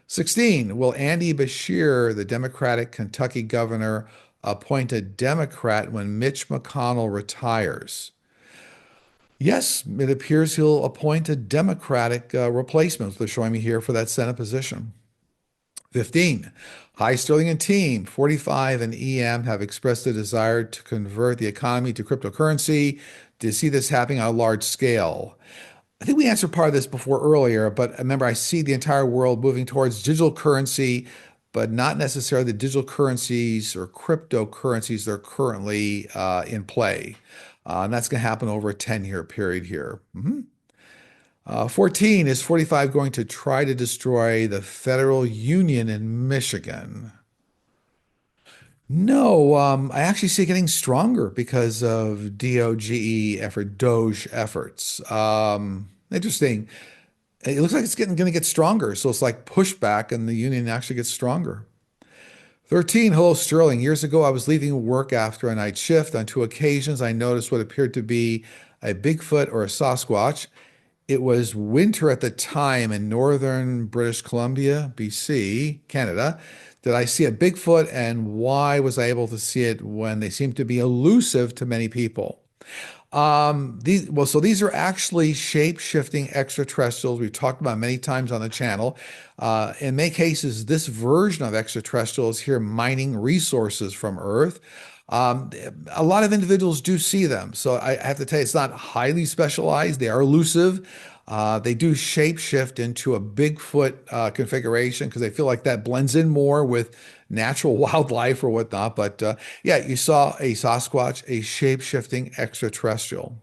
16, will Andy Beshear, the Democratic Kentucky governor, appoint a Democrat when Mitch McConnell retires? Yes, it appears he'll appoint a Democratic replacement. They're showing me here for that Senate position. 15, high Sterling and team. 45 and EM have expressed a desire to convert the economy to cryptocurrency. Do you see this happening on a large scale? I think we answered part of this before earlier, but remember, I see the entire world moving towards digital currency, but not necessarily the digital currencies or cryptocurrencies that are currently in play. And that's going to happen over a 10-year period here. 14, is 45 going to try to destroy the federal union in Michigan? No, I actually see it getting stronger because of Doge efforts. Interesting. It looks like it's going to get stronger. So it's like pushback and the union actually gets stronger. 13, hello, Sterling. Years ago, I was leaving work after a night shift. On two occasions, I noticed what appeared to be a Bigfoot or a Sasquatch. It was winter at the time in northern British Columbia, BC, Canada. Did I see a Bigfoot, and why was I able to see it when they seem to be elusive to many people? So these are actually shape-shifting extraterrestrials we've talked about many times on the channel. In many cases, this version of extraterrestrials here mining resources from Earth. A lot of individuals do see them. So I have to tell you, it's not highly specialized. They are elusive. They do shapeshift into a Bigfoot configuration because they feel like that blends in more with natural wildlife or whatnot. But yeah, you saw a Sasquatch, a shape-shifting extraterrestrial.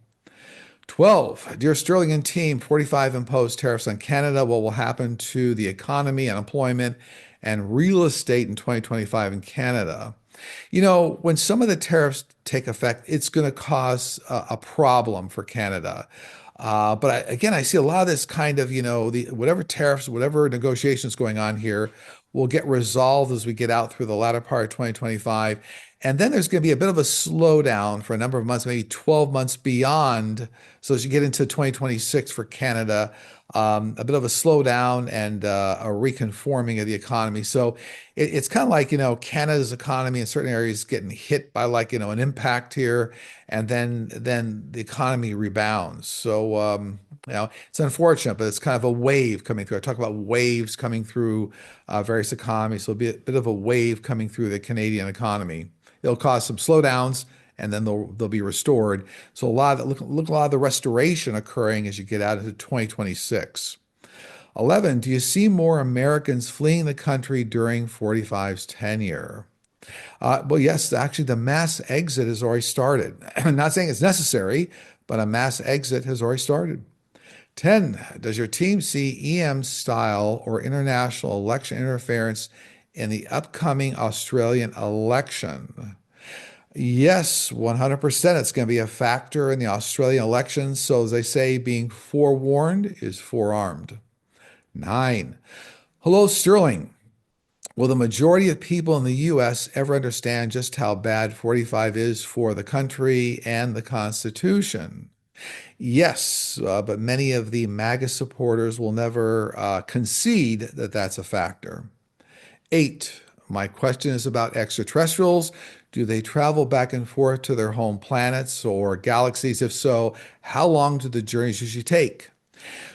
12, dear Sterling and team, 45 imposed tariffs on Canada. What will happen to the economy, unemployment, and real estate in 2025 in Canada? When some of the tariffs take effect, it's going to cause a problem for Canada. Again, I see a lot of this kind of, whatever tariffs, whatever negotiations going on here will get resolved as we get out through the latter part of 2025. And then there's going to be a bit of a slowdown for a number of months, maybe 12 months beyond. So as you get into 2026 for Canada, a bit of a slowdown and a reconforming of the economy. So it's kind of like, Canada's economy in certain areas getting hit by like, an impact here, and then the economy rebounds. So, it's unfortunate, but it's kind of a wave coming through. I talk about waves coming through various economies. So it'll be a bit of a wave coming through the Canadian economy. It'll cause some slowdowns, and then they'll be restored. So a lot of the restoration occurring as you get out into 2026. 11, do you see more Americans fleeing the country during 45's tenure? Well, yes, actually, the mass exit has already started. I'm not saying it's necessary, but a mass exit has already started. 10, does your team see EM style or international election interference in the upcoming Australian election? Yes, 100%. It's going to be a factor in the Australian elections. So, as they say, being forewarned is forearmed. 9, hello, Sterling. Will the majority of people in the US ever understand just how bad 45 is for the country and the Constitution? Yes, but many of the MAGA supporters will never concede that that's a factor. 8, my question is about extraterrestrials. Do they travel back and forth to their home planets or galaxies? If so, how long do the journeys usually take?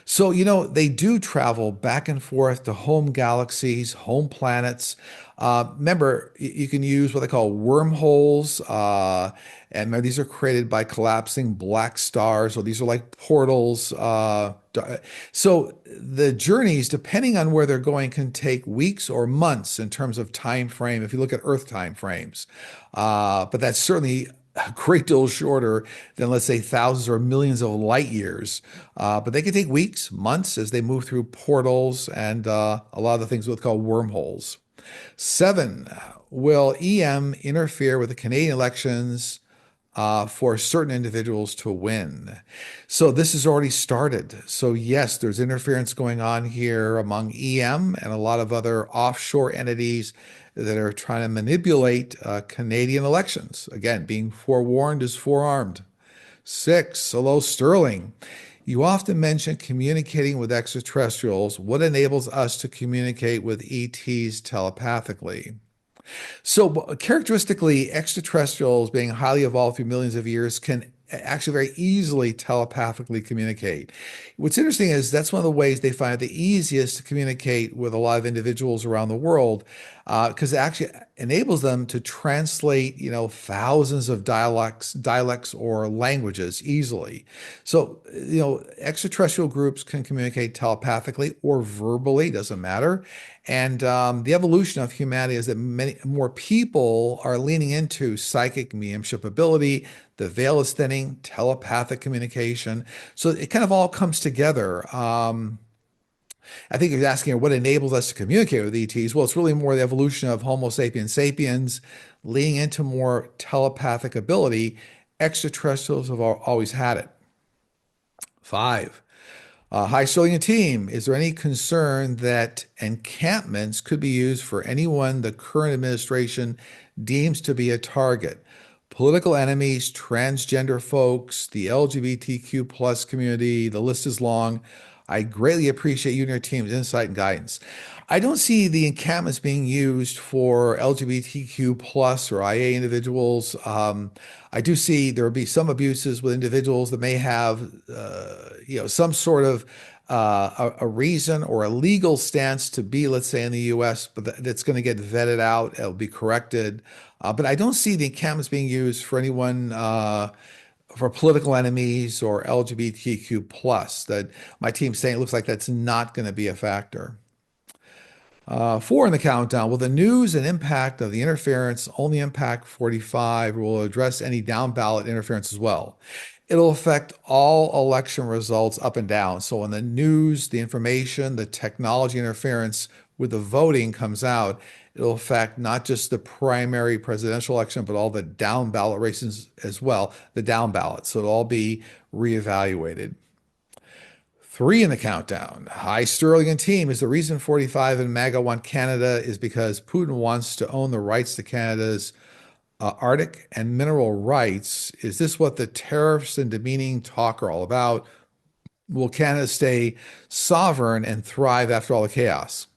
So, they do travel back and forth to home galaxies, home planets. Remember, you can use what they call wormholes. And remember, these are created by collapsing black stars, or these are like portals. So the journeys, depending on where they're going, can take weeks or months in terms of time frame, if you look at Earth time frames. But that's certainly a great deal shorter than, let's say, thousands or millions of light years. But they can take weeks, months as they move through portals and a lot of the things we call wormholes. 7, will EM interfere with the Canadian elections for certain individuals to win? So this has already started. So yes, there's interference going on here among EM and a lot of other offshore entities that are trying to manipulate Canadian elections. Again, being forewarned is forearmed. 6, hello, Sterling. You often mention communicating with extraterrestrials. What enables us to communicate with ETs telepathically? So, characteristically, extraterrestrials, being highly evolved through millions of years, can actually very easily telepathically communicate. What's interesting is that's one of the ways they find it the easiest to communicate with a lot of individuals around the world, because it actually enables them to translate, thousands of dialects or languages easily. So, extraterrestrial groups can communicate telepathically or verbally, doesn't matter. And the evolution of humanity is that many more people are leaning into psychic mediumship ability. The veil is thinning, telepathic communication. So it kind of all comes together. I think you're asking what enables us to communicate with ETs. Well, it's really more the evolution of Homo sapiens sapiens leaning into more telepathic ability. Extraterrestrials have always had it. 5, hi, Sterling team. Is there any concern that encampments could be used for anyone the current administration deems to be a target? Political enemies, transgender folks, the LGBTQ plus community, the list is long. I greatly appreciate you and your team's insight and guidance. I don't see the encampments being used for LGBTQ plus or IA individuals. I do see there will be some abuses with individuals that may have, some sort of a reason or a legal stance to be, let's say, in the U.S., but that's going to get vetted out. It'll be corrected. But I don't see the encampments being used for anyone. For political enemies or LGBTQ plus, that my team's saying it looks like that's not going to be a factor. 4 in the countdown. Will the news and impact of the interference only impact 45, or will it address any down ballot interference as well? It'll affect all election results up and down. So when the news, the information, the technology interference with the voting comes out, it'll affect not just the primary presidential election, but all the down ballot races as well, the down ballot. So it'll all be reevaluated. 3 in the countdown. Hi, Sterling and team. Is the reason 45 and MAGA want Canada is because Putin wants to own the rights to Canada's Arctic and mineral rights? Is this what the tariffs and demeaning talk are all about? Will Canada stay sovereign and thrive after all the chaos?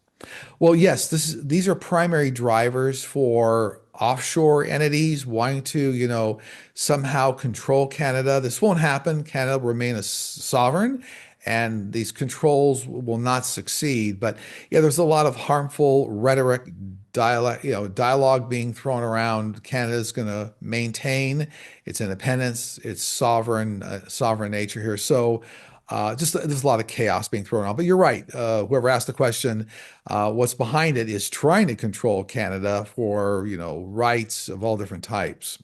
Well, yes, these are primary drivers for offshore entities wanting to, somehow control Canada. This won't happen. Canada will remain a sovereign, and these controls will not succeed. But yeah, there's a lot of harmful rhetoric, dialogue being thrown around. Canada's going to maintain its independence, its sovereign nature here. So Just there's a lot of chaos being thrown out. But you're right. Whoever asked the question, what's behind it is trying to control Canada for, rights of all different types.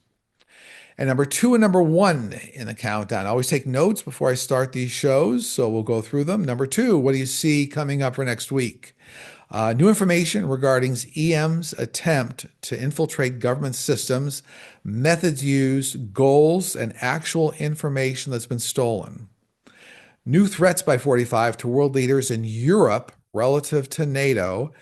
And number two and number one in the countdown. I always take notes before I start these shows, so we'll go through them. Number two, what do you see coming up for next week? New information regarding EM's attempt to infiltrate government systems, methods used, goals, and actual information that's been stolen. New threats by 45 to world leaders in Europe relative to NATO,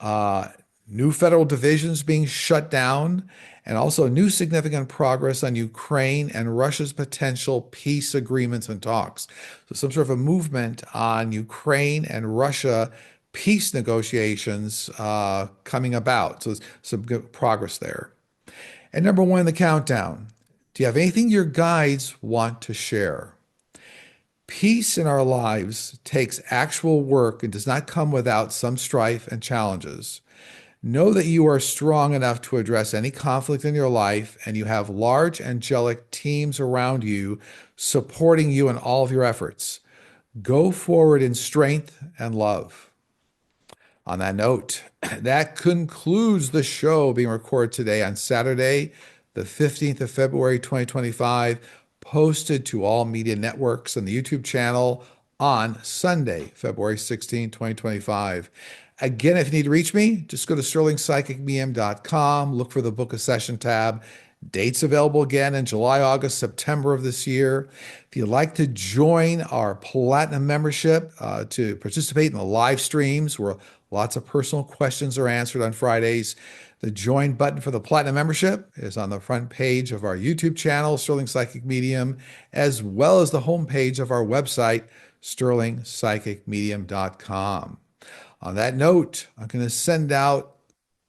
uh, new federal divisions being shut down, and also new significant progress on Ukraine and Russia's potential peace agreements and talks. So, some sort of a movement on Ukraine and Russia peace negotiations coming about. So, some good progress there. And number one in the countdown, do you have anything your guides want to share? Peace in our lives takes actual work and does not come without some strife and challenges. Know that you are strong enough to address any conflict in your life, and you have large angelic teams around you supporting you in all of your efforts. Go forward in strength and love. On that note, that concludes the show being recorded today on Saturday, the 15th of February, 2025, posted to all media networks and the YouTube channel on Sunday, February 16, 2025. Again, if you need to reach me, just go to sterlingpsychicmedium.com, look for the Book a Session tab. Dates available again in July, August, September of this year. If you'd like to join our Platinum membership to participate in the live streams where lots of personal questions are answered on Fridays, the join button for the Platinum membership is on the front page of our YouTube channel, Sterling Psychic Medium, as well as the homepage of our website, sterlingpsychicmedium.com. On that note, I'm going to send out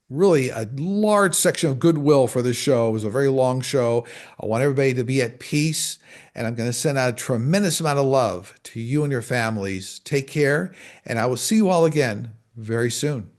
really a large section of goodwill for this show. It was a very long show. I want everybody to be at peace, and I'm going to send out a tremendous amount of love to you and your families. Take care, and I will see you all again very soon.